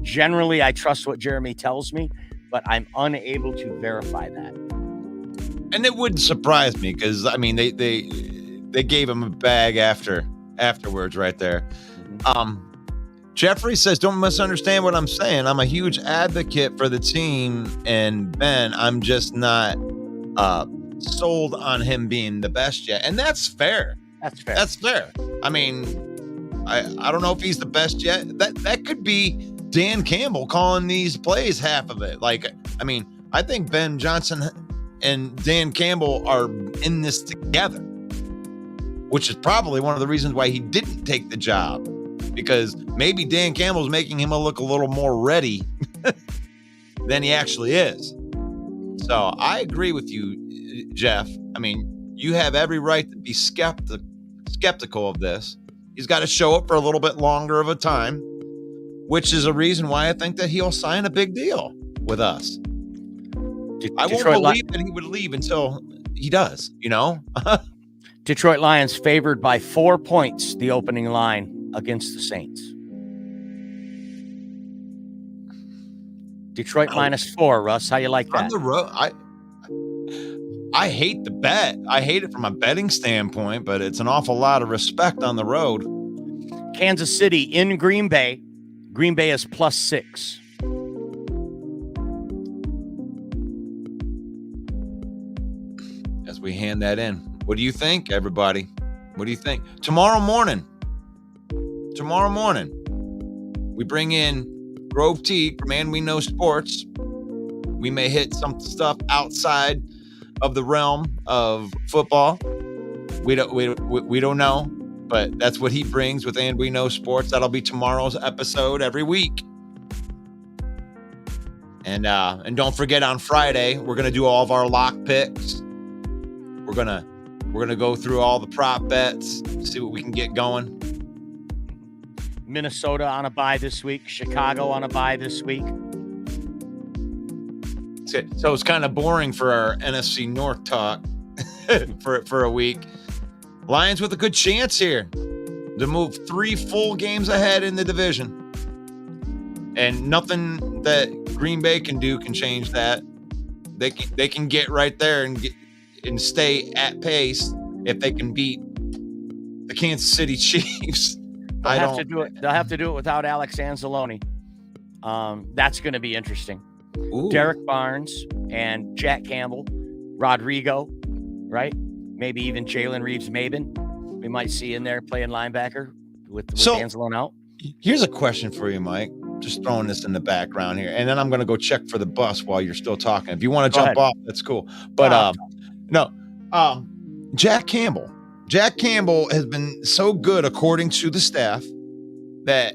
S8: Generally, I trust what Jeremy tells me, but I'm unable to verify that.
S7: And it wouldn't surprise me because I mean they gave him a bag afterwards right there. Jeffrey says, don't misunderstand what I'm saying. I'm a huge advocate for the team, and Ben, I'm just not sold on him being the best yet. And that's fair. That's fair. I mean, I don't know if he's the best yet. That could be Dan Campbell calling these plays half of it. Like, I mean, I think Ben Johnson and Dan Campbell are in this together, which is probably one of the reasons why he didn't take the job, because maybe Dan Campbell's making him look a little more ready than he actually is. So I agree with you, Jeff. I mean, you have every right to be skeptical of this. He's got to show up for a little bit longer of a time, which is a reason why I think that he'll sign a big deal with us. I won't believe that he would leave until he does, you know?
S8: Detroit Lions favored by 4 points, the opening line against the Saints. Detroit -4, Russ. How you like that?
S7: On the road, I hate the bet. I hate it from a betting standpoint, but it's an awful lot of respect on the road.
S8: Kansas City in Green Bay. Green Bay is +6.
S7: As we hand that in, what do you think, everybody? What do you think? Tomorrow morning, we bring in Grove Teague from And We Know Sports. We may hit some stuff outside of the realm of football. We don't know, but that's what he brings with And We Know Sports. That'll be tomorrow's episode every week. And don't forget, on Friday we're gonna do all of our lock picks. We're gonna go through all the prop bets, see what we can get going.
S8: Minnesota on a bye this week. Chicago on a bye this week.
S7: So it's kind of boring for our NFC North talk for a week. Lions with a good chance here to move 3 full games ahead in the division. And nothing that Green Bay can do can change that. They can get right there and stay at pace if they can beat the Kansas City Chiefs.
S8: They'll have to do it without Alex Anzalone. That's going to be interesting.
S7: Ooh.
S8: Derek Barnes and Jack Campbell, Rodrigo, right? Maybe even Jalen Reeves-Maybin. We might see in there playing linebacker with Anzalone out.
S7: Here's a question for you, Mike. Just throwing this in the background here, and then I'm going to go check for the bus while you're still talking. If you want to jump off, that's cool. But Jack Campbell. Jack Campbell has been so good, according to the staff, that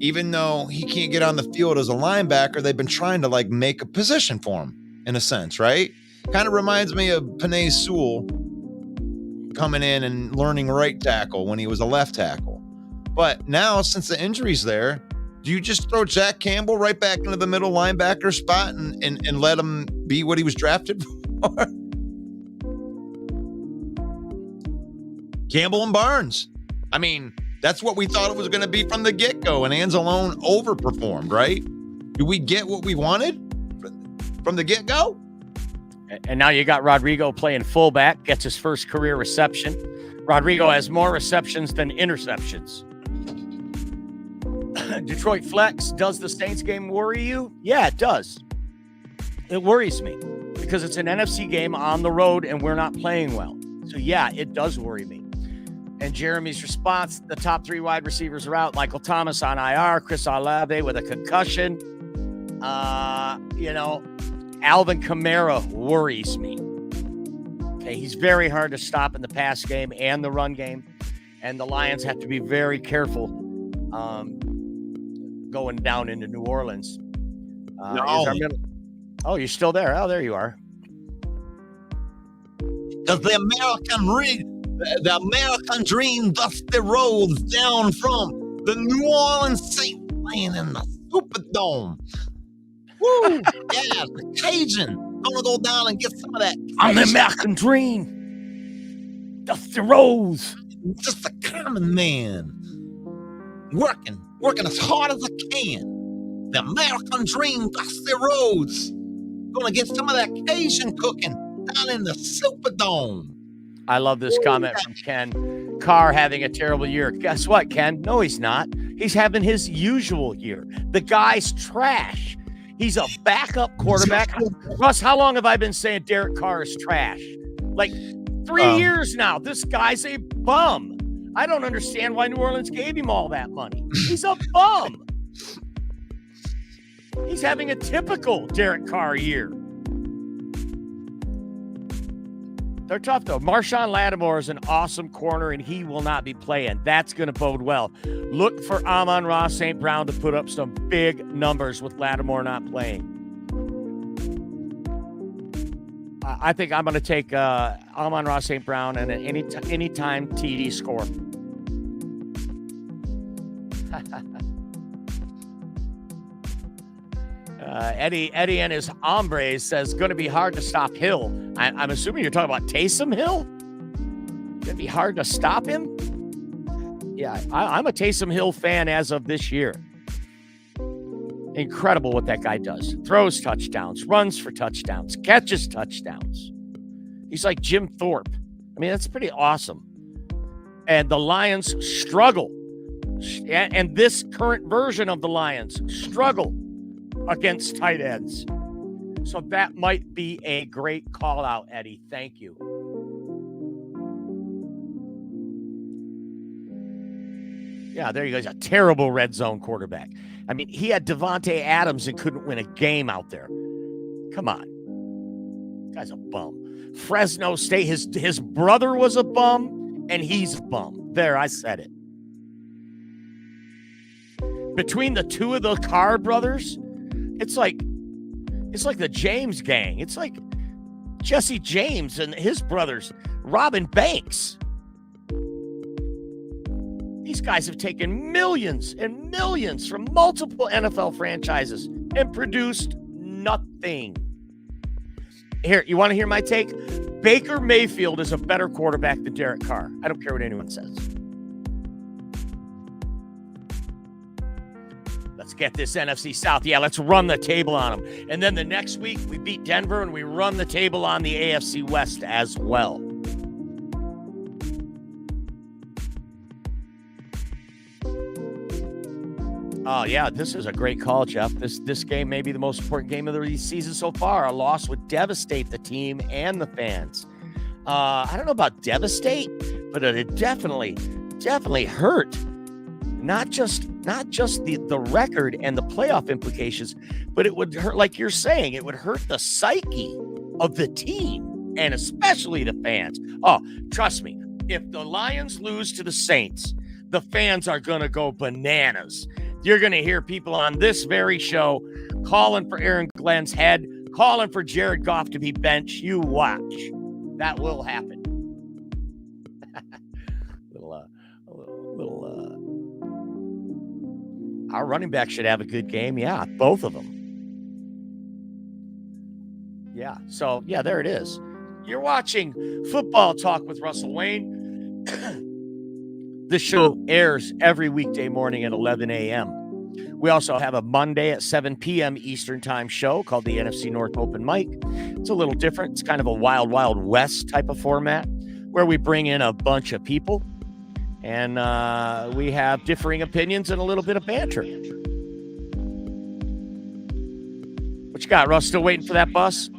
S7: even though he can't get on the field as a linebacker, they've been trying to make a position for him in a sense, right? Kind of reminds me of Penei Sewell coming in and learning right tackle when he was a left tackle. But now, since the injury's there, do you just throw Jack Campbell right back into the middle linebacker spot and let him be what he was drafted for? Campbell and Barnes. I mean, that's what we thought it was going to be from the get-go, and Anzalone overperformed, right? Do we get what we wanted from the get-go?
S8: And now you got Rodrigo playing fullback, gets his first career reception. Rodrigo has more receptions than interceptions. Detroit Flex, does the Saints game worry you? Yeah, it does. It worries me because it's an NFC game on the road and we're not playing well. So, yeah, it does worry me. And Jeremy's response, the top 3 wide receivers are out. Michael Thomas on IR, Chris Olave with a concussion. Alvin Kamara worries me. Okay, he's very hard to stop in the pass game and the run game. And the Lions have to be very careful going down into New Orleans.
S7: No.
S8: Oh, you're still there. Oh, there you are.
S7: Because the American dream dusty rolls down from the New Orleans Saints playing in the Superdome. Woo! Yeah, the Cajun. Gonna go down and get some of that.
S8: I'm the American dream. Dusty Rose.
S7: Just a common man. Working as hard as I can. The American dream, Dusty Rhodes. Gonna get some of that Cajun cooking down in the Superdome.
S8: I love this comment from Ken. Carr having a terrible year. Guess what, Ken? No, he's not. He's having his usual year. The guy's trash. He's a backup quarterback. Russ, how long have I been saying Derek Carr is trash? Like 3 years now. This guy's a bum. I don't understand why New Orleans gave him all that money. He's a bum. He's having a typical Derek Carr year. They're tough, though. Marshawn Lattimore is an awesome corner, and he will not be playing. That's going to bode well. Look for Amon-Ra St. Brown to put up some big numbers with Lattimore not playing. I think I'm going to take Amon-Ra St. Brown and an anytime TD score. Eddie and his hombres says going to be hard to stop Hill. I'm assuming you're talking about Taysom Hill. Going to be hard to stop him. Yeah, I'm a Taysom Hill fan as of this year. Incredible what that guy does. Throws touchdowns, runs for touchdowns, catches touchdowns. He's like Jim Thorpe. I mean, that's pretty awesome. And the Lions struggle. And this current version of the Lions struggle against tight ends. So that might be a great call out, Eddie. Thank you. Yeah, there you go. He's a terrible red zone quarterback. I mean, he had Devontae Adams and couldn't win a game out there. Come on. This guy's a bum. Fresno State, his brother was a bum, and he's a bum. There, I said it. Between the two of the Carr brothers, it's like the James gang. It's like Jesse James and his brothers, Robin Banks. These guys have taken millions and millions from multiple NFL franchises and produced nothing. Here, you want to hear my take? Baker Mayfield is a better quarterback than Derek Carr. I don't care what anyone says. Let's get this NFC South. Yeah, let's run the table on them. And then the next week, we beat Denver and we run the table on the AFC West as well. Oh, yeah, this is a great call, Jeff. This game may be the most important game of the season so far. A loss would devastate the team and the fans. I don't know about devastate, but it definitely hurt. Not just the record and the playoff implications, but it would hurt, like you're saying, it would hurt the psyche of the team and especially the fans. Oh, trust me, if the Lions lose to the Saints, the fans are going to go bananas. You're going to hear people on this very show calling for Aaron Glenn's head, calling for Jared Goff to be benched. You watch. That will happen. Our running back should have a good game. Yeah, both of them. Yeah, so, yeah, there it is. You're watching Football Talk with Russell Wayne. This show airs every weekday morning at 11 a.m. We also have a Monday at 7 p.m. Eastern Time show called the NFC North Open Mic. It's a little different. It's kind of a Wild Wild West type of format where we bring in a bunch of people and we have differing opinions and a little bit of banter. What you got, Russ? Still waiting for that bus?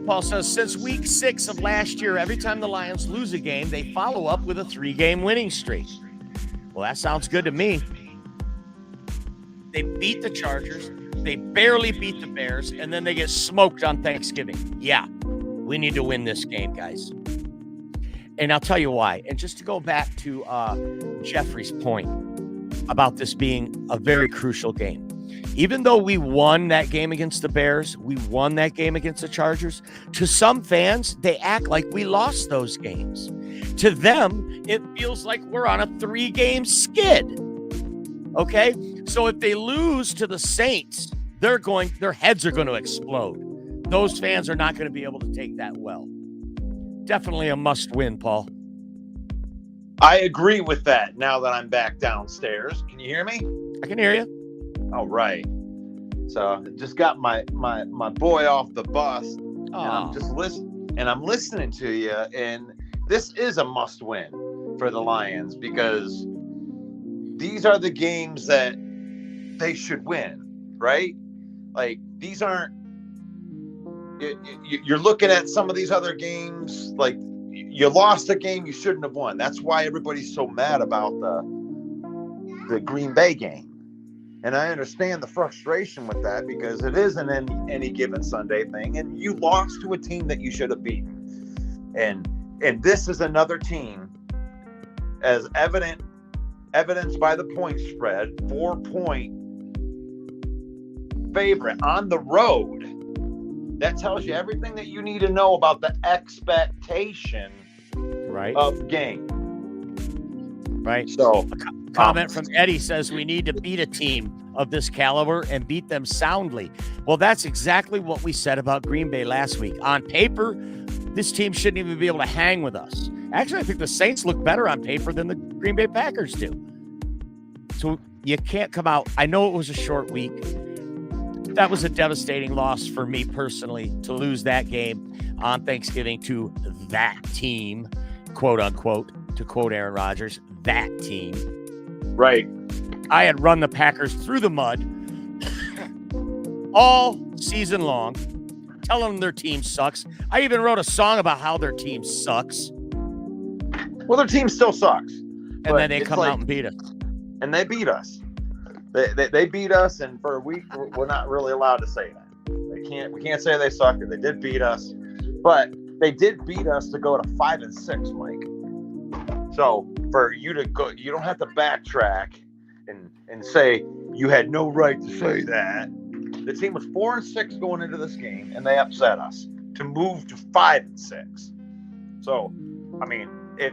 S8: Paul says, since week 6 of last year, every time the Lions lose a game, they follow up with a 3-game winning streak. Well, that sounds good to me. They beat the Chargers, they barely beat the Bears, and then they get smoked on Thanksgiving. Yeah, we need to win this game, guys. And I'll tell you why. And just to go back to Jeffrey's point about this being a very crucial game. even though we won that game against the Bears, we won that game against the Chargers, to some fans, they act like we lost those games. To them, it feels like we're on a 3-game skid. Okay? So if they lose to the Saints, their heads are going to explode. Those fans are not going to be able to take that well. Definitely a must-win, Paul.
S9: I agree with that now that I'm back downstairs. Can you hear me?
S8: I can hear you.
S9: All right. So just got my boy off the bus, and I'm just listening to you, and this is a must-win for the Lions because these are the games that they should win, right? Like these aren't. You're looking at some of these other games, like you lost a game you shouldn't have won. That's why everybody's so mad about the Green Bay game. And I understand the frustration with that because it isn't any given Sunday thing, and you lost to a team that you should have beaten. And this is another team, as evidenced by the point spread, 4-point favorite on the road. That tells you everything that you need to know about the expectation of game.
S8: Right.
S9: So
S8: comment from Eddie says we need to beat a team of this caliber and beat them soundly. Well, that's exactly what we said about Green Bay last week. On paper, this team shouldn't even be able to hang with us. Actually, I think the Saints look better on paper than the Green Bay Packers do. So you can't come out. I know it was a short week. That was a devastating loss for me personally to lose that game on Thanksgiving to that team, quote unquote, to quote Aaron Rodgers, that team.
S9: Right.
S8: I had run the Packers through the mud all season long, telling them their team sucks. I even wrote a song about how their team sucks.
S9: Well, their team still sucks.
S8: And then they come out and beat us.
S9: And they beat us. They beat us, and for a week we're not really allowed to say that. We can't say they suck. They did beat us, but they did beat us to go to 5-6, Mike. So for you to go, you don't have to backtrack and say you had no right to say that. The team was 4-6 going into this game, and they upset us to move to 5-6. So, I mean, if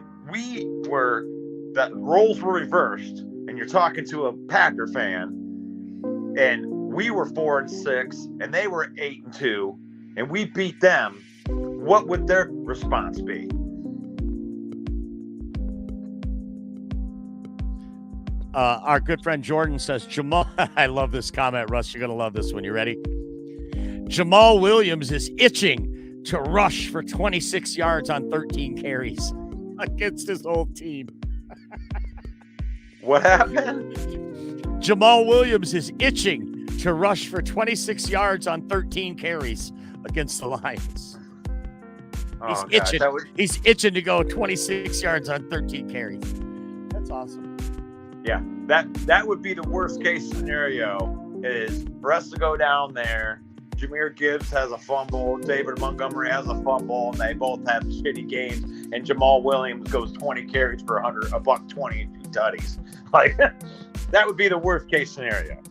S9: that roles were reversed, and you're talking to a Packer fan, and we were 4-6, and they were 8-2, and we beat them, what would their response be?
S8: Our good friend Jordan says, Jamal, I love this comment, Russ. You're going to love this one. You ready? Jamal Williams is itching to rush for 26 yards on 13 carries against his old team.
S9: What happened?
S8: Jamal Williams is itching to rush for 26 yards on 13 carries against the Lions. He's itching. He's itching to go 26 yards on 13 carries. That's awesome.
S9: Yeah, that would be the worst case scenario, is for us to go down there. Jahmyr Gibbs has a fumble, David Montgomery has a fumble, and they both have shitty games, and Jamal Williams goes 20 carries for $120 and 2 tutties. Like, that would be the worst case scenario.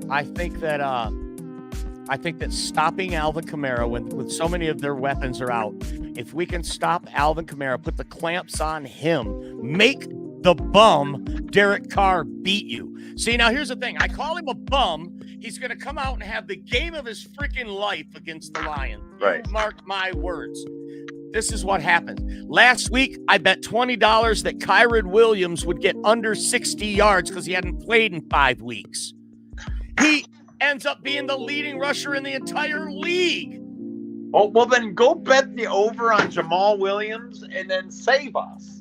S8: I think that stopping Alvin Kamara with so many of their weapons are out, if we can stop Alvin Kamara, put the clamps on him, make the bum Derek Carr beat you. See, now here's the thing. I call him a bum. He's going to come out and have the game of his freaking life against the Lions.
S9: Right.
S8: Mark my words. This is what happened. Last week, I bet $20 that Kyron Williams would get under 60 yards because he hadn't played in 5 weeks. He ends up being the leading rusher in the entire league.
S9: Oh, well, then go bet the over on Jamal Williams and then save us.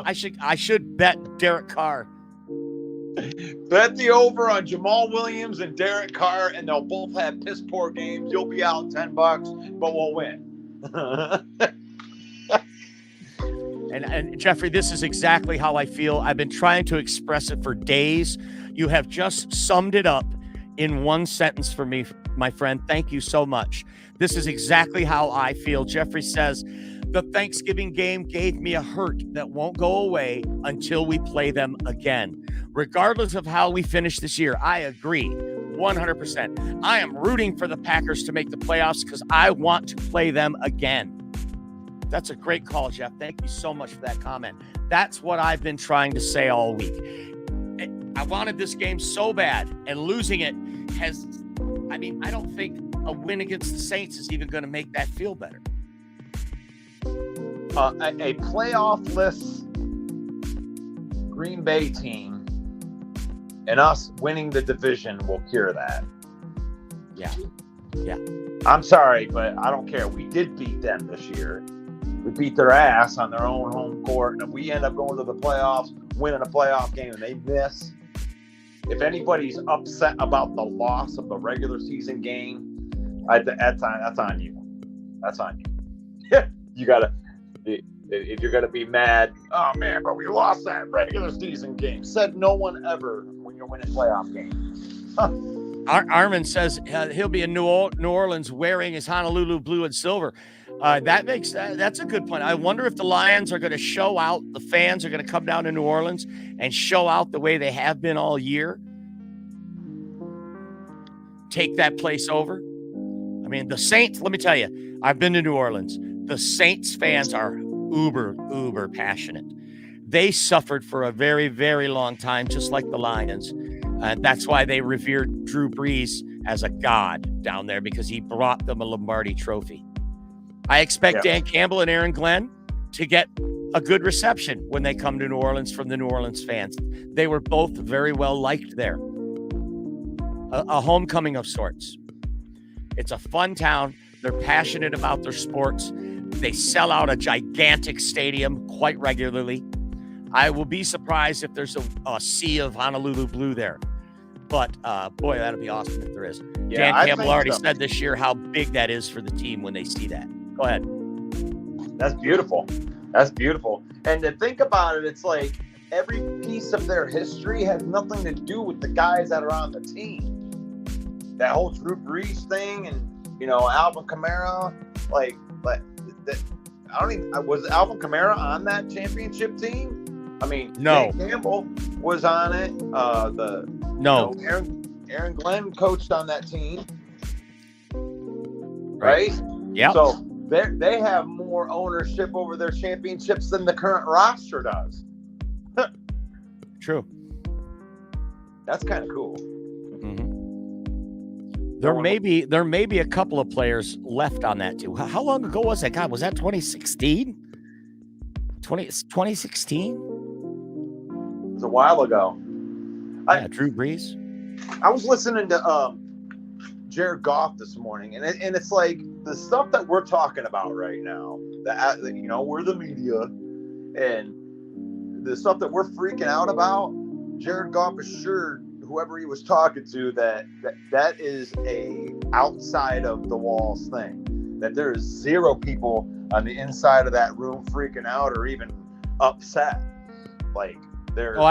S8: I should bet Derek Carr.
S9: Bet the over on Jamal Williams and Derek Carr, and they'll both have piss poor games. You'll be out $10, but we'll win.
S8: And Jeffrey, this is exactly how I feel. I've been trying to express it for days. You have just summed it up in one sentence for me, my friend. Thank you so much. This is exactly how I feel. Jeffrey says, The Thanksgiving game gave me a hurt that won't go away until we play them again. Regardless of how we finish this year, I agree 100%. I am rooting for the Packers to make the playoffs because I want to play them again. That's a great call, Jeff. Thank you so much for that comment. That's what I've been trying to say all week. I wanted this game so bad, and losing it has, I don't think a win against the Saints is even going to make that feel better.
S9: A playoff-less Green Bay team and us winning the division will cure that.
S8: Yeah.
S9: I'm sorry, but I don't care. We did beat them this year. We beat their ass on their own home court, and if we end up going to the playoffs, winning a playoff game, and they miss, if anybody's upset about the loss of the regular season game, that's on you. That's on you. You gotta, if you're gonna be mad, oh man, but we lost that regular season game. Said no one ever when you're winning playoff games.
S8: Armin says he'll be in New Orleans wearing his Honolulu blue and silver. That's a good point. I wonder if the Lions are going to show out, the fans are going to come down to New Orleans and show out the way they have been all year. Take that place over. The Saints, let me tell you, I've been to New Orleans. The Saints fans are uber passionate. They suffered for a very, very long time, just like the Lions. That's why they revered Drew Brees as a god down there, because he brought them a Lombardi trophy. I expect Dan Campbell and Aaron Glenn to get a good reception when they come to New Orleans from the New Orleans fans. They were both very well liked there. A homecoming of sorts. It's a fun town. They're passionate about their sports. They sell out a gigantic stadium quite regularly. I will be surprised if there's a sea of Honolulu blue there. But, boy, that'll be awesome if there is.
S9: Yeah,
S8: Dan Campbell already said this year how big that is for the team when they see that. Go ahead.
S9: That's beautiful. That's beautiful. And to think about it, it's like every piece of their history has nothing to do with the guys that are on the team. That whole Drew Brees thing and, Alvin Kamara, was Alvin Kamara on that championship team?
S8: No.
S9: Dan Campbell was on it.
S8: No.
S9: Aaron Glenn coached on that team. Right?
S8: Yeah.
S9: So they have more ownership over their championships than the current roster does.
S8: True.
S9: That's kind of cool.
S8: Mm-hmm. There may be a couple of players left on that too. How long ago was that? God, was that 2016? 2016?
S9: It was a while ago.
S8: Drew Brees.
S9: I was listening to Jared Goff this morning, and it's like the stuff that we're talking about right now. That we're the media, and the stuff that we're freaking out about. Jared Goff assured whoever he was talking to that is a outside of the walls thing. That there is zero people on the inside of that room freaking out or even upset.
S8: I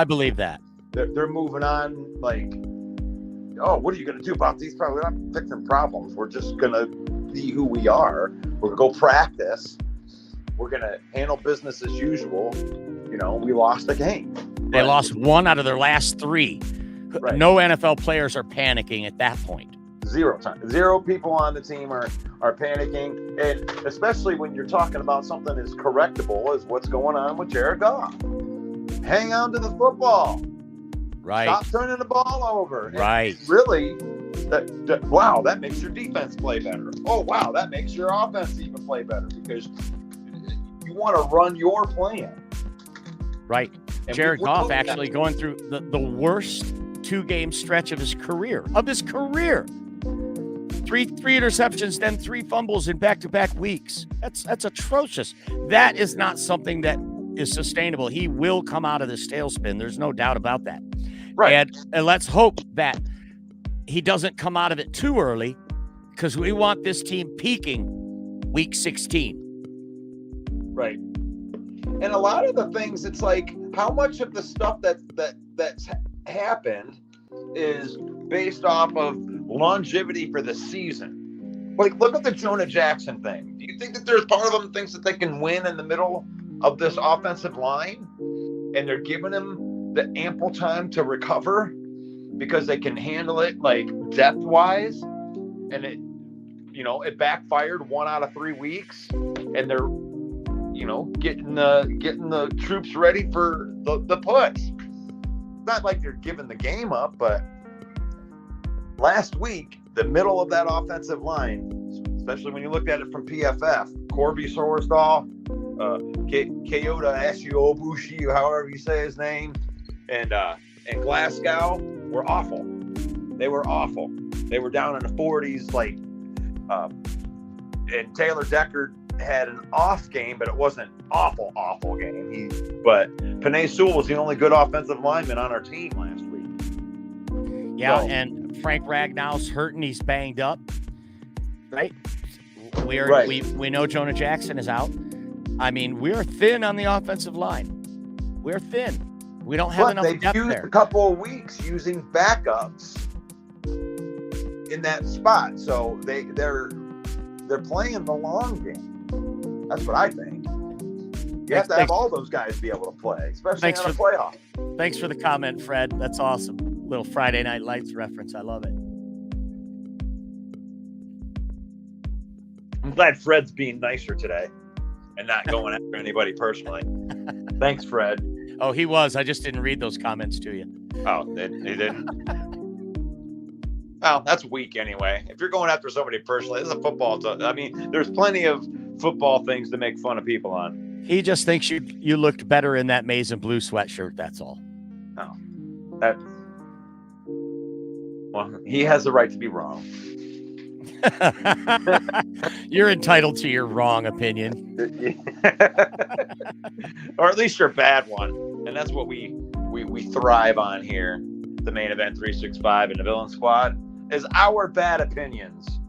S8: believe that.
S9: They're moving on. What are you going to do about these problems? We're not fixing problems. We're just going to be who we are. We're going to go practice. We're going to handle business as usual. We lost a game.
S8: They lost one out of their last three. Right. No NFL players are panicking at that point.
S9: Zero people on the team are panicking. And especially when you're talking about something as correctable as what's going on with Jared Goff. Hang on to the football.
S8: Right.
S9: Stop turning the ball over.
S8: Right.
S9: And really, that makes your defense play better. Oh, wow, that makes your offense even play better because you want to run your plan.
S8: Right. And Jared Goff actually going through the worst 2-game stretch of his career. Three interceptions, then 3 fumbles in back-to-back weeks. That's atrocious. That is not something that is sustainable. He will come out of this tailspin. There's no doubt about that.
S9: Right.
S8: And let's hope that he doesn't come out of it too early, because we want this team peaking week 16.
S9: Right. And a lot of the things, it's like how much of the stuff that's happened is based off of longevity for the season. Like, look at the Jonah Jackson thing. Do you think that there's part of them thinks that they can win in the middle of this offensive line, and they're giving him the ample time to recover because they can handle it, like, depth-wise, and it backfired 1 out of 3 weeks, and they're, getting the troops ready for the push. It's not like they're giving the game up, but last week, the middle of that offensive line, especially when you looked at it from PFF, Corby Sorsdahl, Kyoto Ashiobushi, however you say his name, and Glasgow were awful. They were awful. They were down in the 40s, and Taylor Decker had an off game, but it wasn't an awful game. But Penei Sewell was the only good offensive lineman on our team last week.
S8: Yeah, and Frank Ragnow's hurting. He's banged up, right? We know Jonah Jackson is out. I mean, we're thin on the offensive line. We're thin. We don't have enough depth there.
S9: They've used a couple of weeks using backups in that spot, so they're playing the long game. That's what I think. You have to have all those guys be able to play, especially in a playoff.
S8: Thanks for the comment, Fred. That's awesome. Little Friday Night Lights reference. I love it.
S9: I'm glad Fred's being nicer today and not going after anybody personally. Thanks, Fred.
S8: Oh, he was. I just didn't read those comments to you.
S9: Oh, he didn't? Well, that's weak anyway. If you're going after somebody personally, this is a football. I mean, there's plenty of football things to make fun of people on.
S8: He just thinks you looked better in that maize and blue sweatshirt. That's all.
S9: Oh, well, he has the right to be wrong.
S8: You're entitled to your wrong opinion.
S9: Or at least your bad one. And that's what we thrive on here. The Main Event 365 and the Villain Squad is our bad opinions,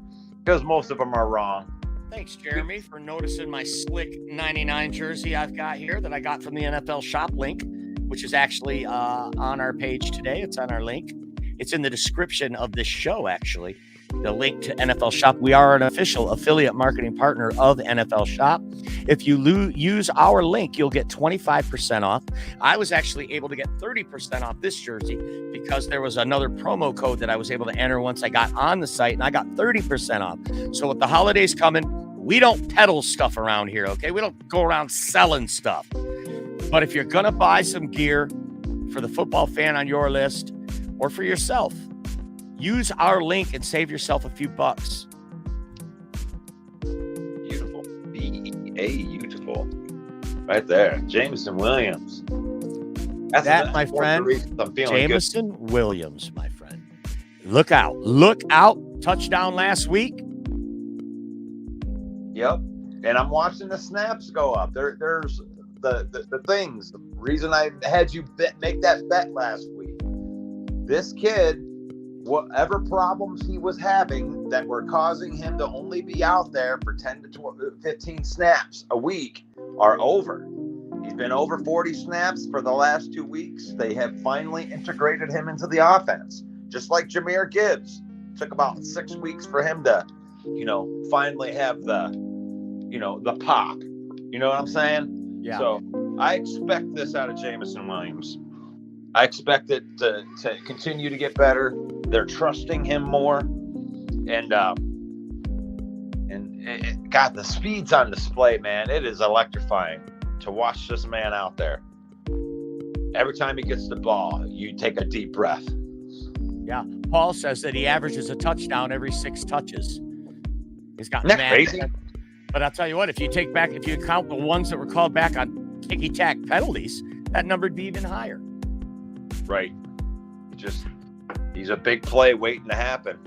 S9: because most of them are wrong.
S8: Thanks, Jeremy, for noticing my slick 99 jersey I've got here that I got from the NFL Shop link, which is actually on our page today. It's on our link. It's in the description of this show, actually. The link to NFL Shop. We are an official affiliate marketing partner of NFL Shop. If you use our link, you'll get 25% off. I was actually able to get 30% off this jersey because there was another promo code that I was able to enter once I got on the site, and I got 30% off. So with the holidays coming, we don't peddle stuff around here, okay? We don't go around selling stuff. But if you're going to buy some gear for the football fan on your list or for yourself, use our link and save yourself a few bucks.
S9: Beautiful. Beautiful. Right there. Jameson Williams.
S8: That, my friend, Jameson Williams, my friend. Look out. Look out. Touchdown last week.
S9: Yep. And I'm watching the snaps go up. There's the things. The reason I had you make that bet last week. This kid, whatever problems he was having that were causing him to only be out there for 10 to 15 snaps a week are over. He's been over 40 snaps for the last 2 weeks. They have finally integrated him into the offense. Just like Jahmyr Gibbs. It took about 6 weeks for him to, finally have the pop. You know what I'm saying?
S8: Yeah.
S9: So I expect this out of Jameson Williams. I expect it to continue to get better. They're trusting him more, and God, the speed's on display, man. It is electrifying to watch this man out there. Every time he gets the ball, you take a deep breath.
S8: Yeah, Paul says that he averages a touchdown every 6 touches. He's got
S9: Isn't that crazy?
S8: But I'll tell you what, if you count the ones that were called back on ticky-tack penalties, that number would be even higher.
S9: Right. He's a big play waiting to happen.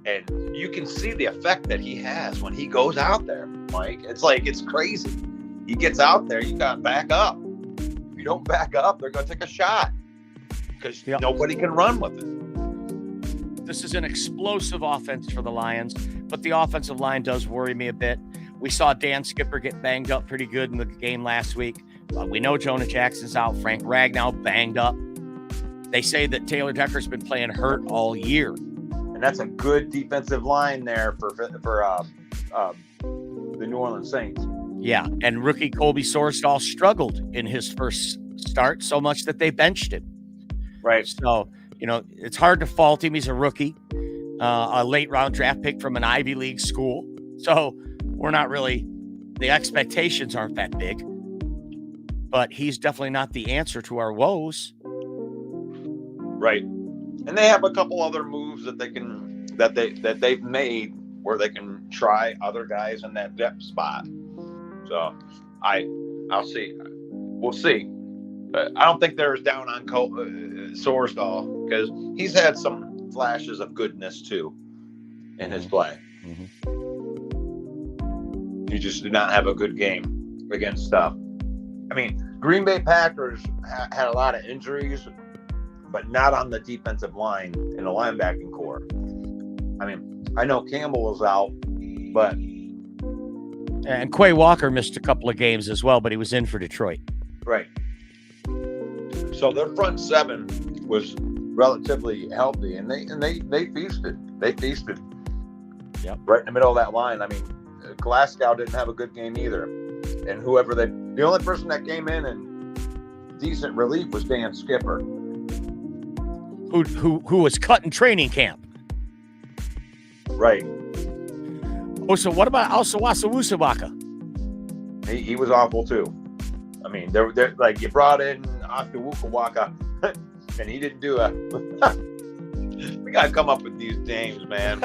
S9: And you can see the effect that he has when he goes out there, Mike. It's crazy. He gets out there, you got to back up. If you don't back up, they're going to take a shot because nobody can run with it.
S8: This is an explosive offense for the Lions, but the offensive line does worry me a bit. We saw Dan Skipper get banged up pretty good in the game last week. We know Jonah Jackson's out. Frank Ragnow banged up. They say that Taylor Decker's been playing hurt all year.
S9: and that's a good defensive line there for the New Orleans Saints.
S8: Yeah, and rookie Colby Sorsdahl struggled in his first start so much that they benched him.
S9: Right.
S8: So, it's hard to fault him. He's a rookie, a late round draft pick from an Ivy League school. So we're not really, the expectations aren't that big. But he's definitely not the answer to our woes.
S9: Right. And they have a couple other moves that they've made where they can try other guys in that depth spot. So I'll see. We'll see. But I don't think they're as down on Sorsdahl because he's had some flashes of goodness too in his play.
S8: Mm-hmm.
S9: He just did not have a good game against stuff. I mean, Green Bay Packers had a lot of injuries, but not on the defensive line in the linebacking core. I mean, I know Campbell was out, but...
S8: And Quay Walker missed a couple of games as well, but he was in for Detroit.
S9: Right. So their front seven was relatively healthy, and they feasted. They feasted.
S8: Yep.
S9: Right in the middle of that line. I mean, Glasgow didn't have a good game either. And the only person that came in decent relief was Dan Skipper.
S8: Who was cut in training camp.
S9: Right.
S8: Oh, so what about Alsawasa Wusawaka?
S9: He was awful too. I mean, they're like, you brought in Oscar Wukawaka and he didn't do we gotta come up with these names, man.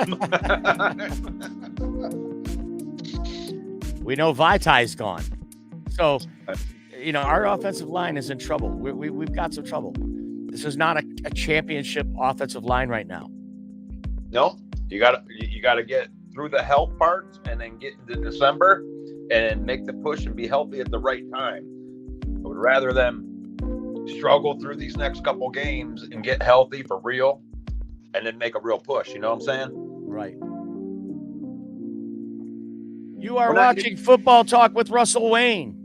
S8: We know Vitai's gone. So, our offensive line is in trouble. We've got some trouble. This is not a championship offensive line right now.
S9: No, you gotta get through the health parts and then get into December and make the push and be healthy at the right time. I would rather them struggle through these next couple games and get healthy for real and then make a real push. You know what I'm saying?
S8: Right. You are watching Football Talk with Russell Wayne.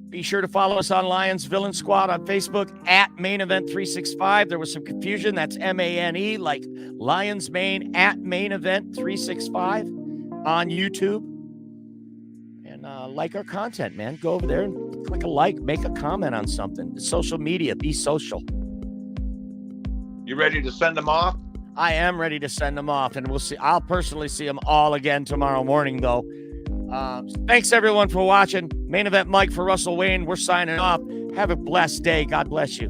S8: Be sure to follow us on Lions Villain Squad on Facebook at Main Event 365. There was some confusion. That's MANE, like Lions Main at Main Event 365 on YouTube. And like our content, man. Go over there and click a like, make a comment on something. Social media, be social.
S9: You ready to send them off?
S8: I am ready to send them off, and we'll see. I'll personally see them all again tomorrow morning, though. Thanks, everyone, for watching. Main Event Mike for Russell Wayne. We're signing off. Have a blessed day. God bless you.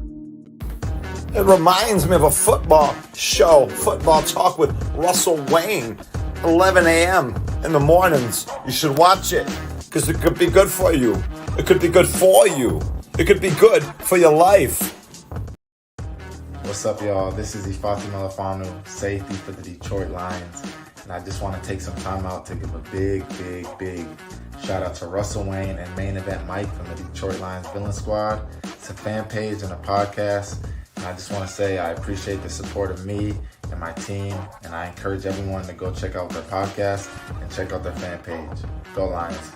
S5: It reminds me of a football show, Football Talk with Russell Wayne, 11 a.m. in the mornings. You should watch it because it could be good for you. It could be good for you. It could be good for your life.
S6: What's up, y'all? This is Ifati Malafanu, safety for the Detroit Lions. And I just want to take some time out to give a big shout out to Russell Wayne and Main Event Mike from the Detroit Lions Villain Squad. It's a fan page and a podcast. And I just want to say I appreciate the support of me and my team. And I encourage everyone to go check out their podcast and check out their fan page. Go Lions.